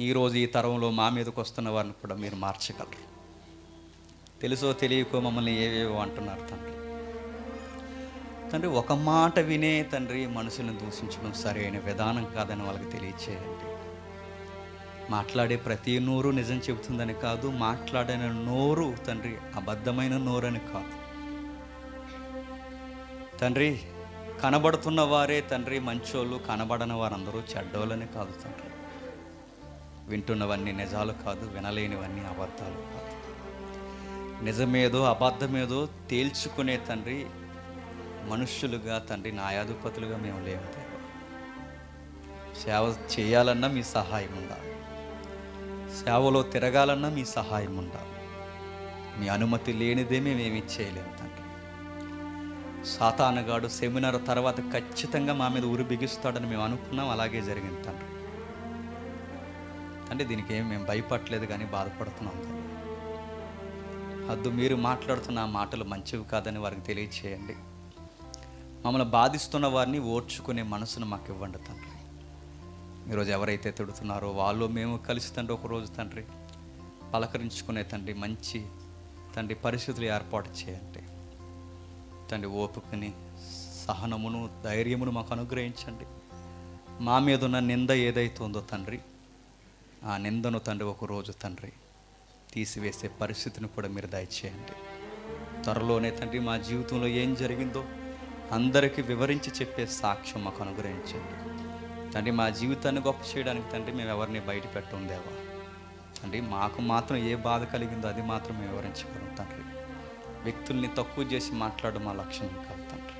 ఈరోజు ఈ తరంలో మా మీదకి వస్తున్న వారిని కూడా మీరు మార్చగలరు. తెలుసో తెలియకో మమ్మల్ని ఏవేవో అంటున్నారు తండ్రి. తండ్రి, ఒక మాట వినే తండ్రి మనుషులను దూషించడం సరైన విధానం కాదని వాళ్ళకి తెలియచేయండి. మాట్లాడే ప్రతి నోరు నిజం చెబుతుందని కాదు, మాట్లాడిన నోరు తండ్రి అబద్ధమైన నోరని కాదు తండ్రి. కనబడుతున్న వారే తండ్రి మంచోళ్ళు, కనబడని వారందరూ చెడ్డోళ్ళని కాదు తండ్రి. వింటున్నవన్నీ నిజాలు కాదు, వినలేనివన్నీ అబద్ధాలు కాదు. నిజమేదో అబద్ధమేదో తేల్చుకునే తండ్రి మనుష్యులుగా తండ్రి న్యాయాధిపతులుగా మేము లేము దేవా. సేవ చేయాలన్నా మీ సహాయం ఉండాలి, సేవలో తిరగాలన్నా మీ సహాయం ఉండాలి. మీ అనుమతి లేనిదే మేమేమీ చేయలేము తండ్రి. సాతానుగాడు సెమినార్ తర్వాత ఖచ్చితంగా మా మీద ఊరు బిగిస్తాడని మేము అనుకున్నాం, అలాగే జరిగింది తండ్రి. అంటే దీనికి ఏమి మేము భయపడలేదు కానీ బాధపడుతున్నాం తండ్రి. హద్దు మీరు మాట్లాడుతున్న ఆ మాటలు మంచివి కాదని వారికి తెలియచేయండి. మమ్మల్ని బాధిస్తున్న వారిని ఓర్చుకునే మనసును మాకు ఇవ్వండి తండ్రి. ఈరోజు ఎవరైతే తిడుతున్నారో వాళ్ళు మేము కలిసి తండ్రి ఒకరోజు తండ్రి పలకరించుకునే తండ్రి మంచి తండ్రి పరిస్థితులు ఏర్పాటు చేయండి తండ్రి. ఓపికని, సహనమును, ధైర్యమును మాకు అనుగ్రహించండి. మా మీద ఉన్న నింద ఏదైతే ఉందో తండ్రి, ఆ నిందను తండ్రి ఒకరోజు తండ్రి తీసివేసే పరిస్థితిని కూడా మీరు దయచేయండి. త్వరలోనే తండ్రి మా జీవితంలో ఏం జరిగిందో అందరికీ వివరించి చెప్పే సాక్ష్యం మాకు అనుగ్రహించండి తండ్రి. మా జీవితాన్ని గొప్ప చేయడానికి తండ్రి మేము ఎవరిని బయట పెట్టం దేవా తండ్రి. మాకు మాత్రం ఏ బాధ కలిగిందో అది మాత్రం మేము వివరించగలం తండ్రి. వ్యక్తుల్ని తక్కువ చేసి మాట్లాడడం మా లక్ష్యం కాదు తండ్రి.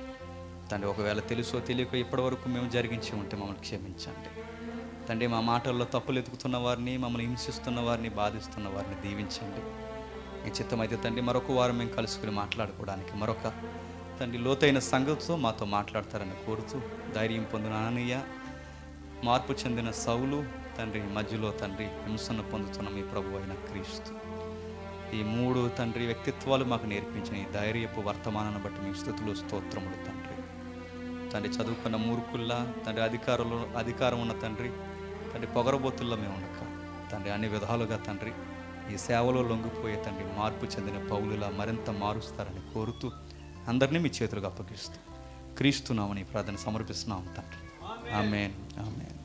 తండ్రి, ఒకవేళ తెలుసో తెలియకో ఇప్పటివరకు మేము జరిగించి ఉంటే మమ్మల్ని క్షమించండి తండ్రి. మా మాటల్లో తప్పులు ఎదుగుతున్న వారిని, మమ్మల్ని హింసిస్తున్న వారిని, బాధిస్తున్న వారిని దీవించండి. మీ చిత్తమైతే తండ్రి మరొక వారం మేము కలుసుకుని మాట్లాడుకోవడానికి మరొక తండ్రి లోతైన సంగతితో మాతో మాట్లాడతారని కోరుతూ, ధైర్యం పొందిన అననీయ, మార్పు చెందిన సౌలు తండ్రి మధ్యలో తండ్రి హింసను పొందుతున్న మీ ప్రభు అయిన క్రీస్తు, ఈ మూడు తండ్రి వ్యక్తిత్వాలు మాకు నేర్పించిన ఈ ధైర్యపు వర్తమానాన్ని బట్టి మీ స్తుతులు స్తోత్రములు తండ్రి. తండ్రి, చదువుకున్న మూర్ఖుల్లా తండ్రి అధికారం ఉన్న తండ్రి పొగరబోతుల్లో మేము ఉండక తండ్రి అన్ని విధాలుగా తండ్రి ఈ సేవలో లొంగిపోయే తండ్రి మార్పు చెందిన పౌలులా మరింత మారుస్తారని కోరుతూ అందరినీ మీ చేతులకు అప్పగిస్తూ క్రీస్తు నామమున ప్రార్థన సమర్పిస్తున్నాం తండ్రి. ఆమేన్, ఆమేన్.